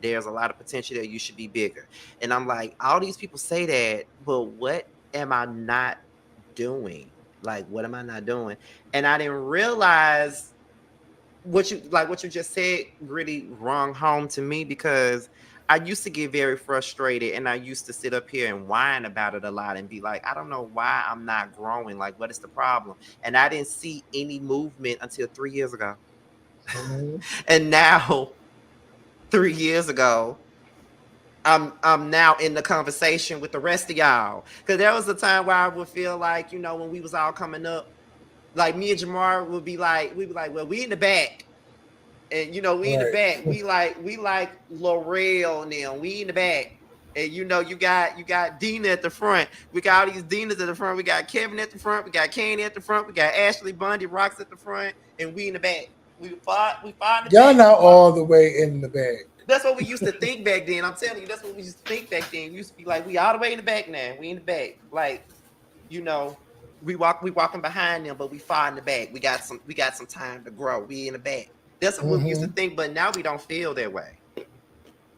S1: there's a lot of potential there. You should be bigger. And I'm like, all these people say that, but what am I not doing? Like, what am I not doing? And I didn't realize what you just said really rung home to me, because I used to get very frustrated and I used to sit up here and whine about it a lot and be like, I don't know why I'm not growing. Like, what is the problem? And I didn't see any movement until 3 years ago.
S3: Mm-hmm.
S1: And now 3 years ago, I'm now in the conversation with the rest of y'all. Because there was a time where I would feel like, when we was all coming up, like me and Jamar would be like, well, we in the back. And we in the back. We like L'Oreal now. We in the back. And you got Dina at the front. We got all these Dinas at the front. We got Kevin at the front. We got Candy at the front. We got Ashley Bundy, Rocks at the front, and we in the back. We fought in the back.
S3: Y'all not all the way in the bag.
S1: That's what we used to think back then. I'm telling you, that's what we used to think back then. We used to be like, we all the way in the back now. We in the back. Like, we walking behind them, but we far in the back. We got some time to grow. We in the back. That's what we used to think, but now we don't feel that way.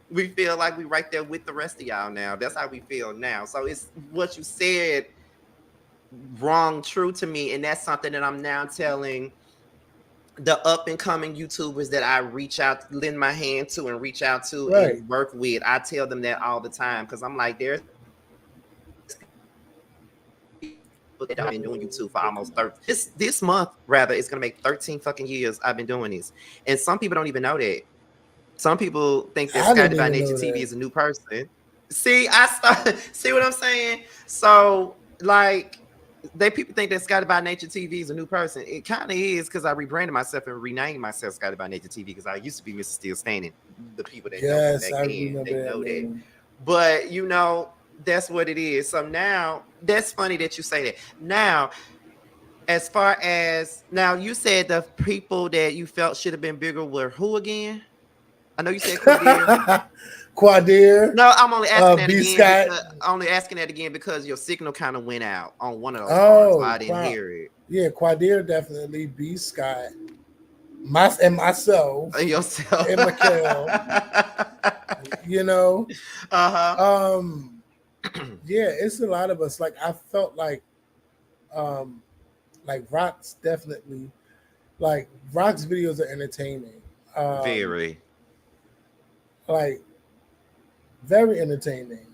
S1: We feel like we right there with the rest of y'all now. That's how we feel now. So it's what you said wrong true to me, and that's something that I'm now telling the up and coming YouTubers that I lend my hand to and reach out to and work with. I tell them that all the time, because I'm like, there's people that I've been doing YouTube for almost 30. This month, rather, it's gonna make 13 fucking years I've been doing this, and some people don't even know that. Some people think that Scotty by Nature TV is a new person. See, see what I'm saying? So, like, people think that Scotty by Nature TV is a new person. It kind of is, because I rebranded myself and renamed myself Scotty by Nature TV, because I used to be Mr. Still Standing. The people that know me back then, they know that. But that's what it is. So now, that's funny that you say that. Now, as far as you said the people that you felt should have been bigger were who again? I know you said Quadir.
S3: Quadir.
S1: No, I'm only asking that again because your signal kind of went out on one of those parts, so I didn't hear it.
S3: Yeah, Quadir definitely. B Scott, myself,
S1: and yourself,
S3: and Mikhail. Yeah, it's a lot of us. Like, I felt like Rock's definitely, like, Rock's videos are entertaining.
S1: Very.
S3: Like, very entertaining.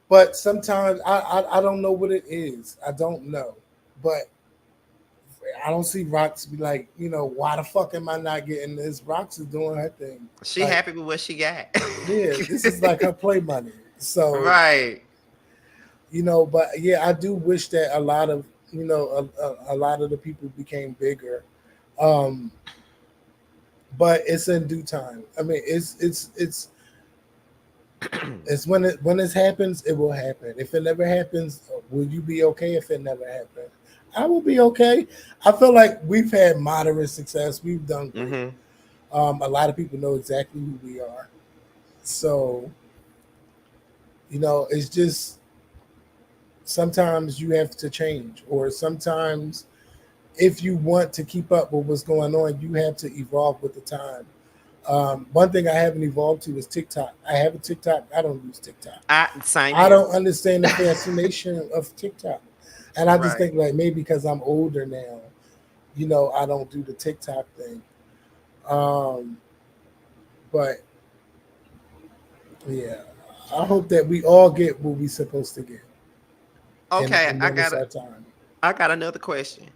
S3: But sometimes I don't know what it is. I don't know. But I don't see Rox be like, why the fuck am I not getting this? Rox is doing her thing.
S1: She happy with what she got.
S3: Yeah, this is like her play money. So
S1: right.
S3: But yeah, I do wish that a lot of a lot of the people became bigger. But it's in due time. I mean, it's when it happens, it will happen. If it never happens, will you be okay if it never happens? I will be okay. I feel like we've had moderate success. We've done great. Mm-hmm. A lot of people know exactly who we are. So, it's just sometimes you have to change, or sometimes if you want to keep up with what's going on, you have to evolve with the time. One thing I haven't evolved to is TikTok. I have a TikTok. I don't use TikTok. I don't understand the fascination of TikTok. And I just think, like, maybe because I'm older now, I don't do the TikTok thing. Um, but yeah, I hope that we all get what we supposed to get,
S1: Okay,
S3: and when it's our time.
S1: I got another question.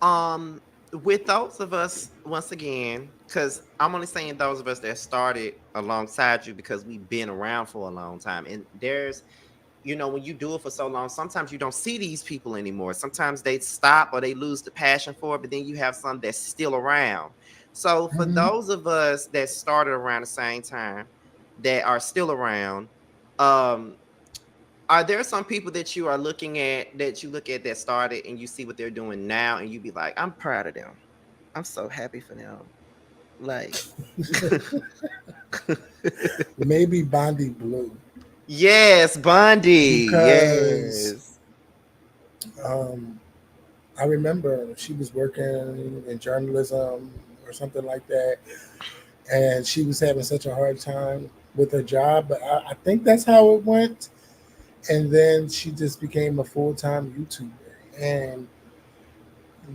S1: Um, with those of us, once again, because I'm only saying those of us that started alongside you because we've been around for a long time. And there's, when you do it for so long, sometimes you don't see these people anymore. Sometimes they stop or they lose the passion for it, but then you have some that's still around. So for
S3: Hmm.
S1: those of us that started around the same time that are still around, um, are there some people that you are looking at that you look at that started and you see what they're doing now and you be like, I'm proud of them. I'm so happy for them. Like,
S3: Maybe Bondi Blue,
S1: yes, Bundy.
S3: because
S1: Yes.
S3: um, I remember she was working in journalism or something like that, and she was having such a hard time with her job. But I think that's how it went. And then she just became a full time YouTuber, and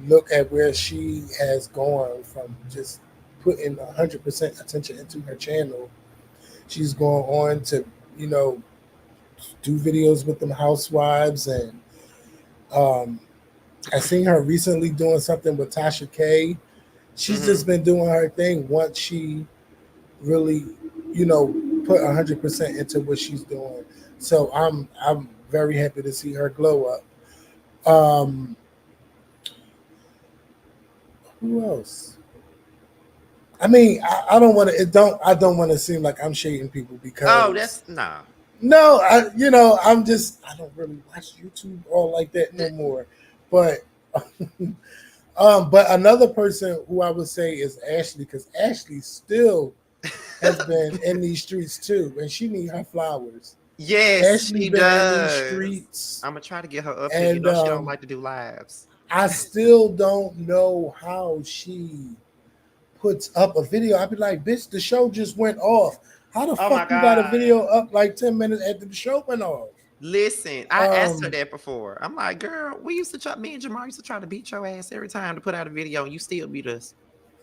S3: look at where she has gone from just putting 100% attention into her channel. She's going on to, you know, do videos with them housewives, and um, I seen her recently doing something with Tasha K. She's
S1: Mm-hmm.
S3: just been doing her thing once she really, put 100% into what she's doing. So I'm very happy to see her glow up. Who else? I mean, I don't want to. It don't. I don't want to seem like I'm shading people
S1: Oh,
S3: because
S1: that's nah.
S3: no, I'm just. I don't really watch YouTube all like that no more. But but another person who I would say is Ashley, because Ashley still has been in these streets too, and she need her flowers.
S1: Yes,
S3: Ashley
S1: she
S3: been in these
S1: does.
S3: streets,
S1: I'm gonna try to get her up here.
S3: and
S1: She don't like to do lives.
S3: I still don't know how she puts up a video. I'd be like, bitch, the show just went off. How the
S1: Oh my
S3: fuck you got a
S1: god.
S3: video up like 10 minutes after the show went off?
S1: Listen, I asked her
S3: Um,
S1: that before. I'm like, girl, we used to try. Me and Jamar used to try to beat your ass every time to put out a video, and you still beat us.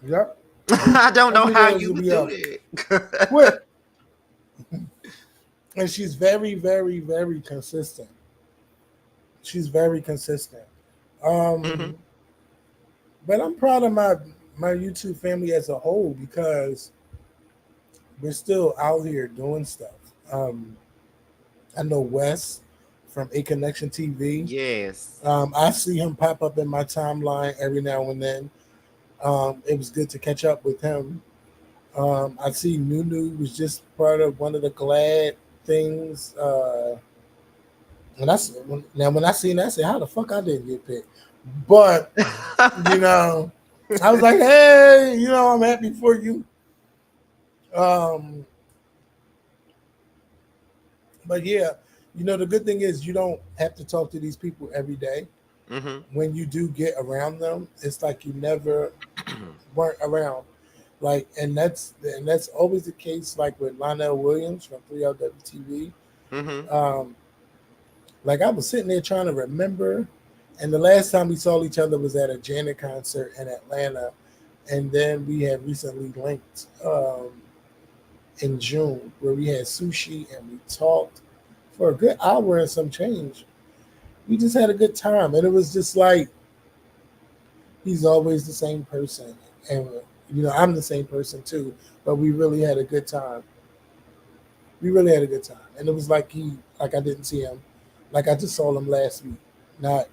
S3: yep.
S1: I don't
S3: Her
S1: know how
S3: videos
S1: you
S3: will
S1: would
S3: be
S1: do
S3: up
S1: that.
S3: quick. And she's very, very, very consistent. She's very consistent.
S1: Hmm.
S3: Um, but I'm proud of my YouTube family as a whole because we're still out here doing stuff. Um, I know Wes from A Connection TV.
S1: Yes.
S3: I see him pop up in my timeline every now and then. It was good to catch up with him. I see Nunu was just part of one of the Glad things. When I seen that, I said, "How the fuck I didn't get picked?" But you know, I was like, "Hey, I'm happy for you." Um, but yeah, the good thing is you don't have to talk to these people every day.
S1: Hmm.
S3: When you do get around them, it's like you never weren't around. Like, and that's always the case. Like with Lionel Williams from 3LWTV.
S1: Hmm.
S3: Um, like I was sitting there trying to remember, and the last time we saw each other was at a Janet concert in Atlanta, and then we had recently linked in June where we had sushi and we talked for a good hour and some change. We just had a good time, and it was just like he's always the same person, and I'm the same person too. But we really had a good time. We really had a good time, and it was like I didn't see him, like I just saw him last week, not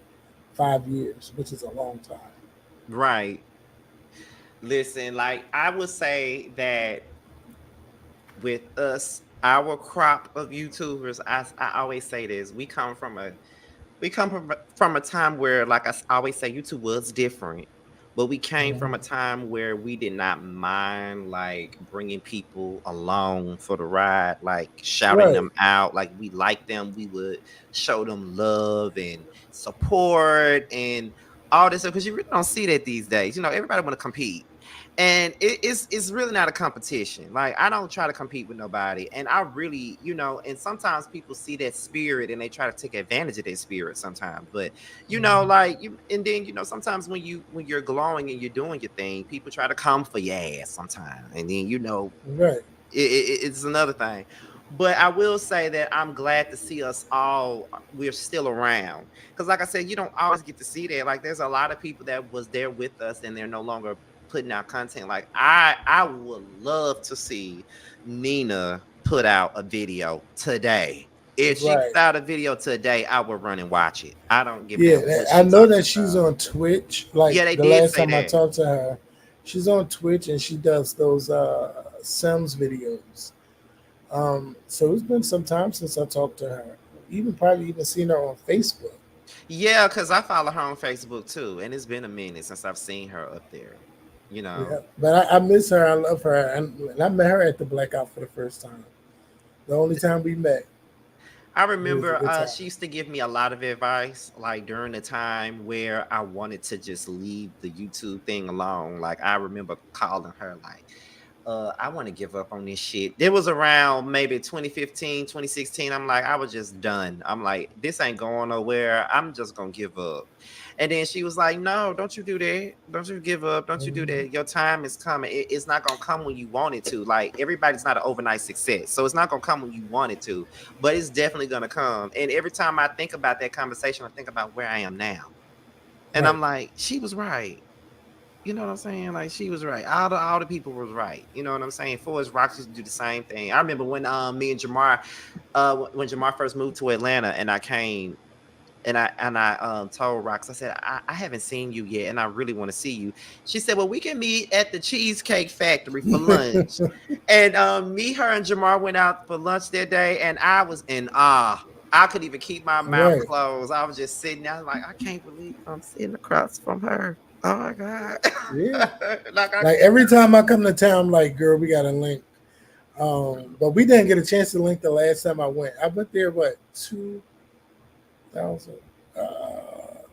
S3: 5 years, which is a long time.
S1: Right. Listen, like I would say that with us, our crop of YouTubers, I always say this: we come from a time where, like always say, YouTube was different, but we came from a
S3: Mhm.
S1: time where we did not mind like bringing people along for the ride, like shouting
S3: Right.
S1: them out, like we like them, we would show them love and support and all this stuff because you really don't see that these days. Everybody want to compete. And it's really not a competition. Like, I don't try to compete with nobody, and I really, and sometimes people see that spirit and they try to take advantage of that spirit sometimes. But like you, and then sometimes when you're glowing and you're doing your thing, people try to come for your ass sometimes, and then
S3: Right.
S1: it's another thing. But I will say that I'm glad to see us all. We're still around, because, like I said, you don't always get to see that. Like, there's a lot of people that was there with us, and they're no longer putting out content. Like, I would love to see Nina put out a video today. If she
S3: Right.
S1: put out a video today, I would run and watch it. I don't give a
S3: Yeah,
S1: damn what
S3: I
S1: she
S3: know
S1: talking
S3: that she's
S1: about.
S3: on Twitch. Like
S1: Yeah, they
S3: the
S1: did
S3: last
S1: say
S3: time I
S1: that.
S3: talked to her, she's on Twitch and she does those Sims videos. So it's been some time since I talked to her. Even probably even seen her on Facebook.
S1: Yeah, because I follow her on Facebook too, and it's been a minute since I've seen her up there. You know.
S3: Yeah, but I miss her. I love her, and I met her at the Blackout for the first time. The only time we met,
S1: I
S3: it was a
S1: remember
S3: good time.
S1: she used to give me a lot of advice, like during the time where I wanted to just leave the YouTube thing alone. Like, I remember calling her like, I want to give up on this shit. It was around maybe 2015, 2016. I'm like, I was just done. I'm like, this ain't going nowhere. I'm just gonna give up. And then she was like, no, don't you do that. Don't you give up. Don't you do
S3: Mhm.
S1: that. Your time is coming. It's not gonna come when you want it to. Like, everybody's not an overnight success. So it's not gonna come when you want it to, but it's definitely gonna come. And every time I think about that conversation, I think about where I am now. And
S3: Right.
S1: I'm like, she was right. You know what I'm saying? Like, she was right. All the people was right. You know what I'm saying? Forrest Rocks used to do the same thing. I remember when me and Jamar, when Jamar first moved to Atlanta, and I came and I told Rox, I said, I haven't seen you yet, and I really want to see you. She said, well, we can meet at the Cheesecake Factory for lunch. And me, her, and Jamar went out for lunch that day, and I was in awe. I could even keep my mouth
S3: Right.
S1: closed. I was just sitting there like, I can't believe I'm sitting across from her. Oh my God.
S3: Yeah.
S1: Like, I
S3: Like every time I come to town, I'm like, girl, we got to link. But we didn't get a chance to link the last time I went. I went there, what, 2000?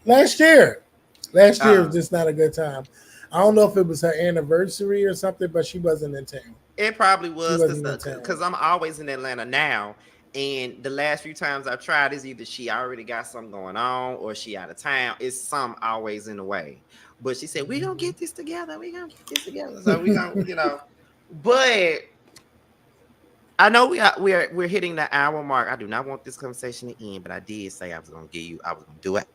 S3: Last year. Last year was
S1: uh,
S3: just not a good time. I don't know if it was her anniversary or something, but she wasn't in town.
S1: it probably
S3: She
S1: was,
S3: wasn't in town.
S1: because I'm always in Atlanta now. And the last few times I've tried is either she already got something going on or she out of town. It's some always in the way. But she said, we gonna get this together. We gonna get this together. So we gonna. But I know we're hitting the hour mark. I do not want this conversation to end, but I did say I was gonna do it.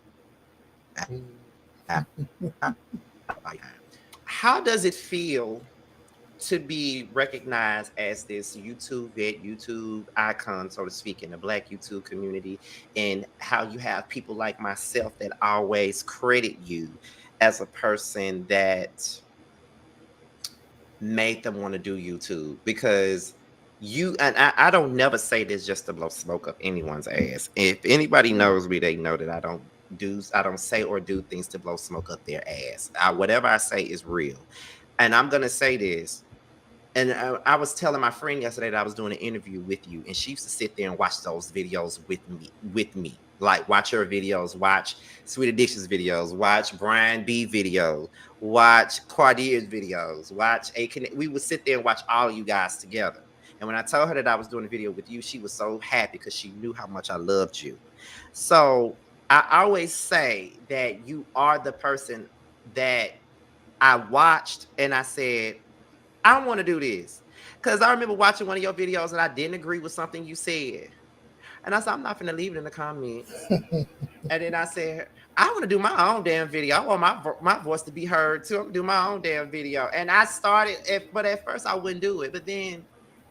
S1: How does it feel to be recognized as this YouTube vet, YouTube icon, so to speak, in the Black YouTube community, and how you have people like myself that always credit you as a person that made them want to do YouTube? Because I don't never say this just to blow smoke up anyone's ass. If anybody knows me, they know that I don't say or do things to blow smoke up their ass. Whatever I say is real. And I'm gonna say this, and I was telling my friend yesterday that I was doing an interview with you, and she used to sit there and watch those videos with me. Like, watch her videos, watch Sweet Addictions videos, watch Brian B videos, watch Quadier's videos, watch A. We would sit there and watch all of you guys together. And when I told her that I was doing a video with you, she was so happy because she knew how much I loved you. So I always say that you are the person that I watched and I said, I want to do this. Because I remember watching one of your videos and I didn't agree with something you said. And I said, I'm not going to leave it in the comments. And then I said, I want to do my own damn video. I want my voice to be heard too. I'm going to do my own damn video. And I started, but at first I wouldn't do it. But then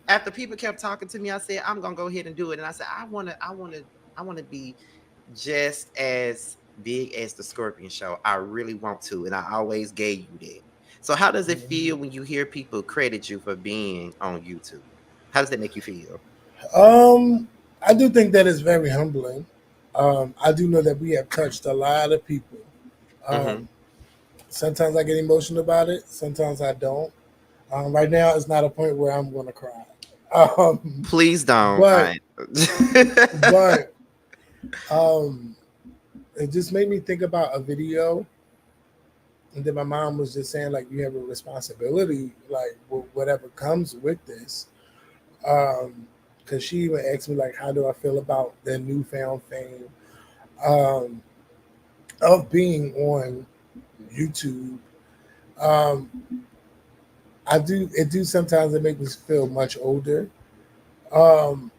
S1: after people kept talking to me, I said, I'm going to go ahead and do it. And I said, I want to be just as big as the Scorpion Show. I really want to. And I always gave you that. So how does it feel when you hear people credit you for being on YouTube? How does that make you feel?
S3: Um, I do think that is very humbling. I do know that we have touched a lot of people.
S1: Mm-hmm.
S3: Um, Sometimes I get emotional about it. Sometimes I don't. Right now, it's not a point where I'm going to cry. Um,
S1: Please don't.
S3: but but um, it just made me think about a video And then my mom was just saying like you have a responsibility, like whatever comes with this. Because she even asked me like, how do I feel about the newfound fame um, of being on YouTube? Um, I do it do sometimes it makes me feel much older, um,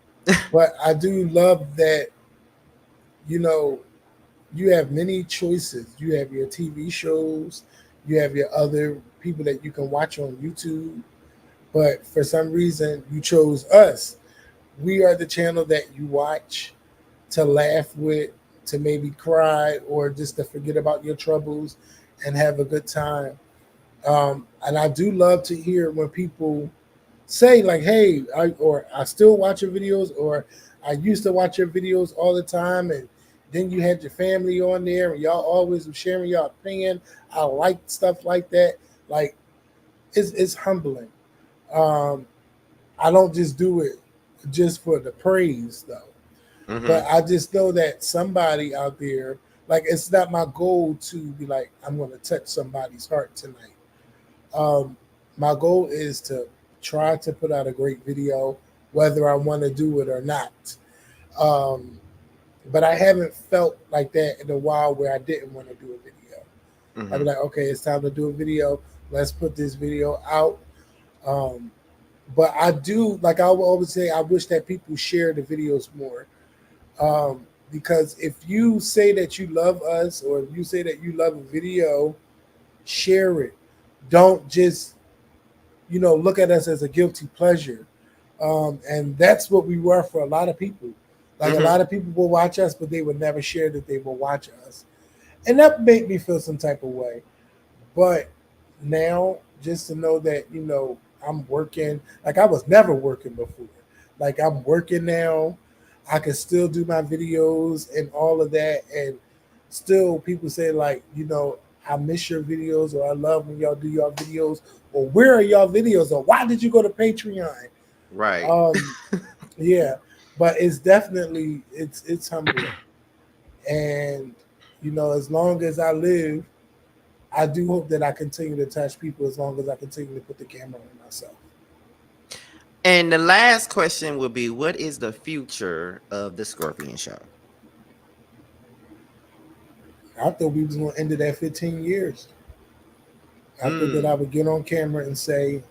S3: but I do love that you know you have many choices. You have your TV shows, you have your other people that you can watch on YouTube. But for some reason, you chose us. We are the channel that you watch to laugh with, to maybe cry, or just to forget about your troubles and have a good time. And I do love to hear when people say like, "Hey," I still watch your videos, or I used to watch your videos all the time, and then you had your family on there, and y'all always was sharing your opinion. I like stuff like that. Like it's humbling. Um, I don't just do it just for the praise though, but
S1: Mm-hmm.
S3: I just know that somebody out there, like it's not my goal to be like I'm going to touch somebody's heart tonight. Um, my goal is to try to put out a great video, whether I want to do it or not. Um, but I haven't felt like that in a while where I didn't want to do a video. I'd be
S1: Mm-hmm.
S3: like, okay, it's time to do a video. Let's put this video out. Um, but I do, like I will always say, I wish that people share the videos more. Because if you say that you love us or if you say that you love a video, share it. Don't just look at us as a guilty pleasure. And that's what we were for a lot of people. Like a
S1: Mm-hmm.
S3: lot of people will watch us, but they would never share that they will watch us. And that made me feel some type of way. But now, just to know that, I'm working, like I was never working before. Like I'm working now. I can still do my videos and all of that. And still, people say, like, I miss your videos, or I love when y'all do your videos, or where are y'all videos, or why did you go to Patreon?
S1: Right.
S3: Um, yeah, but it's definitely it's humbling, and as long as I live, I do hope that I continue to touch people as long as I continue to put the camera on myself.
S1: And the last question will be, what is the future of the Scorpion Show?
S3: I thought we was going to end it at 15 years. I thought that I
S1: Mm.
S3: would get on camera and say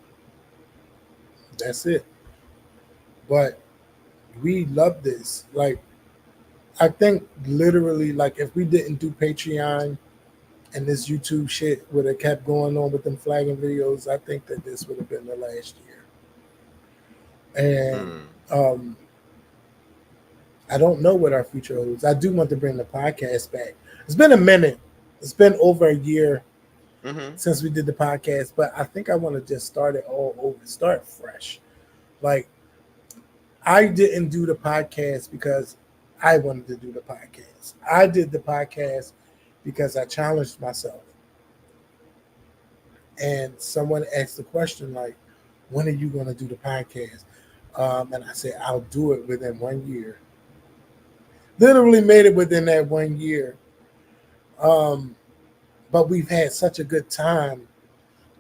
S3: that's it. But we love this. Like I think literally, like if we didn't do Patreon and this YouTube shit would have kept going on with them flagging videos, I think that this would have been the last year. And
S1: Mm.
S3: um, I don't know what our future holds. I do want to bring the podcast back. It's been a minute. It's been over a year
S1: Mm-hmm.
S3: since we did the podcast, but I think I want to just start it all over, start fresh. Like I didn't do the podcast because I wanted to do the podcast. I did the podcast because I challenged myself. And someone asked the question like, "When are you going to do the podcast?" And I said, "I'll do it within 1 year." Literally made it within that 1 year. Um, but we've had such a good time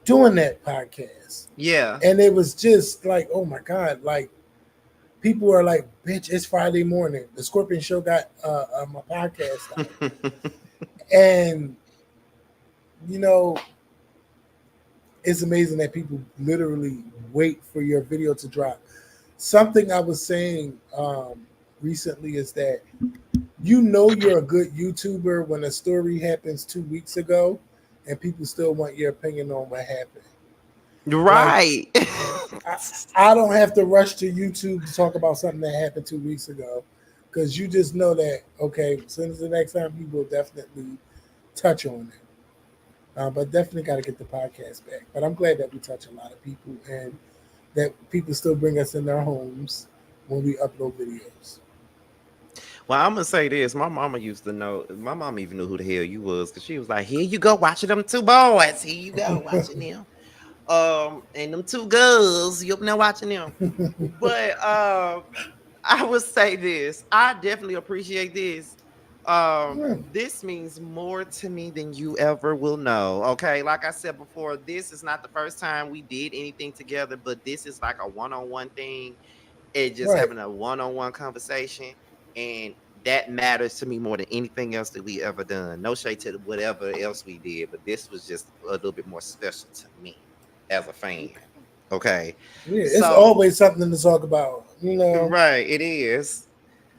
S3: doing that podcast,
S1: Yeah.
S3: and it was just like, oh my god, like people are like, "Bitch, it's Friday morning. The Scorpion Show got my podcast out," and you know, it's amazing that people literally wait for your video to drop. Something I was saying recently is that you're a good YouTuber when a story happens 2 weeks ago, and people still want your opinion on what happened. Like
S1: Right.
S3: I, I don't have to rush to YouTube to talk about something that happened 2 weeks ago, because you just know that okay, as soon as the next time, you will definitely touch on it. But definitely got to get the podcast back. But I'm glad that we touch a lot of people and that people still bring us in their homes when we upload videos.
S1: Well, I'm gonna say this. My mama used to know. My mama even knew who the hell you was, because she was like, "Here you go watching them two boys. Here you go watching them. And them two girls. You up there watching them." But I would say this. I definitely appreciate this.
S3: Yeah.
S1: This means more to me than you ever will know. Okay, like I said before, this is not the first time we did anything together, but this is like a one-on-one thing. It just
S3: Right.
S1: having a one-on-one conversation, and that matters to me more than anything else that we ever done. No shade to whatever else we did, but this was just a little bit more special to me as a fan. Okay,
S3: Yeah, it's
S1: so
S3: always something to talk about, you know.
S1: right, it is,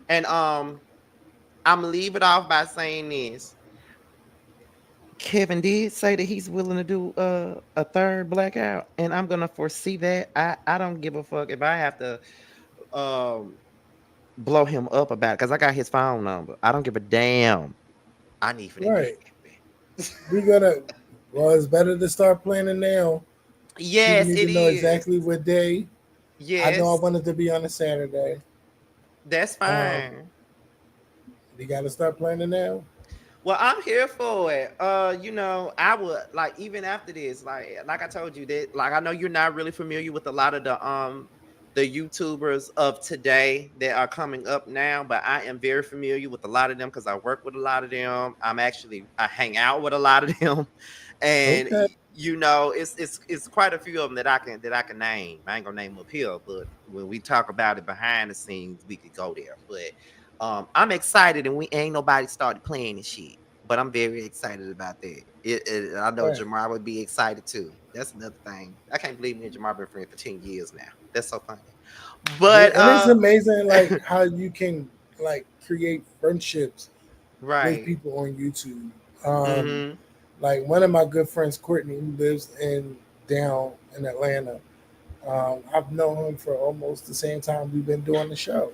S1: and I'm gonna leave it off by saying this. Kevin did say that he's willing to do a third blackout, and I'm gonna foresee that. I don't give a fuck if I have to um blow him up about it because I got his phone number. I don't give a damn. I need for that to
S3: Right.
S1: happen.
S3: We gotta. Well, it's better to start planning now. People
S1: Yes,
S3: need
S1: it
S3: to know
S1: is.
S3: exactly what day. I know I
S1: Yes,
S3: wanted to be on a Saturday.
S1: that's
S3: Um,
S1: fine.
S3: we gotta start planning now.
S1: Well, I'm here for it. I would like even after this, like I told you that, like I know you're not really familiar with a lot of the YouTubers of today that are coming up now, but I am very familiar with a lot of them because I work with a lot of them. I hang out with a lot of them, and
S3: Okay.
S1: it's quite a few of them that I can name. I ain't gonna name them up here, but when we talk about it behind the scenes, we could go there. But I'm excited, and we ain't nobody started playing this shit, but I'm very excited about that. I know
S3: Right.
S1: Jamar would be excited too. That's another thing. I can't believe me and Jamar been friends for 10 years now. That's so funny.
S3: Yeah,
S1: But
S3: and it's amazing, like how you can like create friendships with
S1: right.
S3: people on YouTube. Um,
S1: Mm-hmm.
S3: like one of my good friends, Courtney, who lives in down in Atlanta. I've known him for almost the same time we've been doing the show.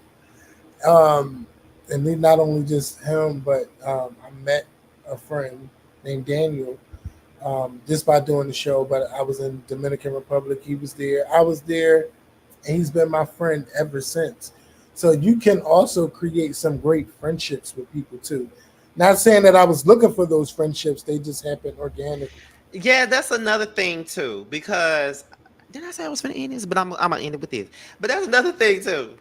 S3: Um, and he, not only just him, but I met a friend named Daniel just by doing the show. But I was in Dominican Republic. He was there. I was there, and he's been my friend ever since. So you can also create some great friendships with people too. Not saying that I was looking for those friendships; they just happened organically.
S1: Yeah, that's another thing too. Because did I say I was gonna end this? But I'm gonna end it with this. But that's another thing too.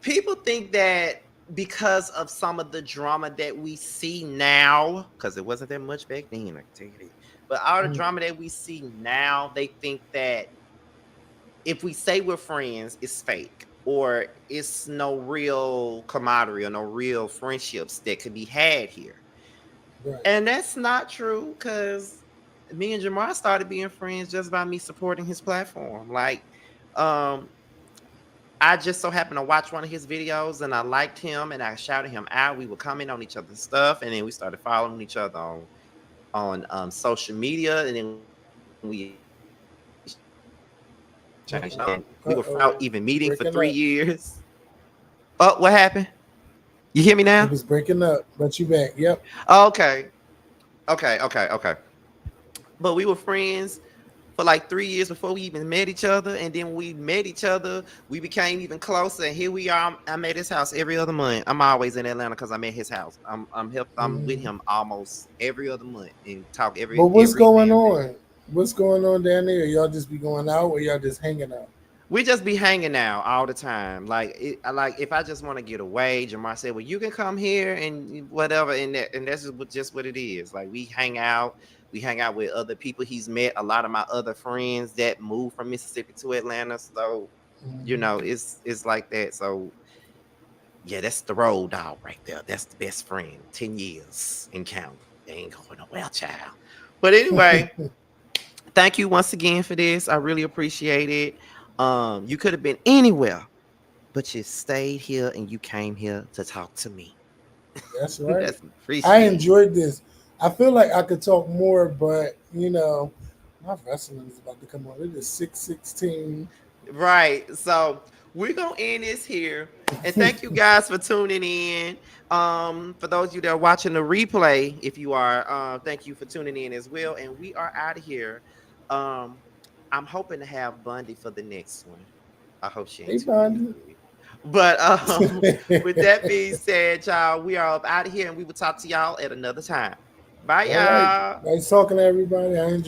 S1: People think that because of some of the drama that we see now, because it wasn't that much back then, I can tell you that. But all the
S3: Mm,
S1: drama that we see now, they think that if we say we're friends, it's fake or it's no real camaraderie or no real friendships that could be had here.
S3: right.
S1: And that's not true because me and Jamar started being friends just by me supporting his platform. Um, I just so happened to watch one of his videos and I liked him and I shouted him out. We would comment on each other's stuff and then we started following each other on social media and then we exchanged numbers and we were friends even meeting for three
S3: Uh oh,
S1: years.
S3: breaking up.
S1: Oh, what happened? You hear me now?
S3: It was breaking up, but you back. Yep.
S1: Okay. Okay. But we were friends for like 3 years before we even met each other. And then when we met each other, we became even closer. And here we are. I'm at his house every other month. I'm always in Atlanta because I'm at his house. I'm with
S3: Mhm.
S1: him almost every other month and talk
S3: But
S1: every
S3: what's
S1: every
S3: going
S1: damn day.
S3: on? What's going on down there? Y'all just be going out, or y'all just hanging out?
S1: We just be hanging out all the time. Like if I just want to get away, Jamar said, "Well, you can come here and whatever." And that's just what it is. Like we hang out. We hang out with other people. He's met a lot of my other friends that moved from Mississippi to Atlanta. So
S3: Mhm.
S1: it's like that. So yeah, that's the road dog right there. That's the best friend. 10 years and counting. They ain't going nowhere, child. But anyway. Thank you once again for this. I really appreciate it. You could have been anywhere, but you stayed here and you came here to talk to me.
S3: That's right.
S1: That's
S3: I
S1: appreciated.
S3: enjoyed this. I feel like I could talk more, but my wrestling is about to come on. It is 6:16.
S1: Right. So we're gonna end this here. And thank you guys for tuning in. For those of you that are watching the replay, if you are, thank you for tuning in as well. And we are out of here. Um, I'm hoping to have Bundy for the next one. I hope she
S3: Hey,
S1: ain't too busy
S3: Bond.
S1: with me. But with that being said, y'all, we are up out of here and we will talk to y'all at another time. Bye,
S3: All right.
S1: y'all.
S3: Nice talking to everybody. I enjoyed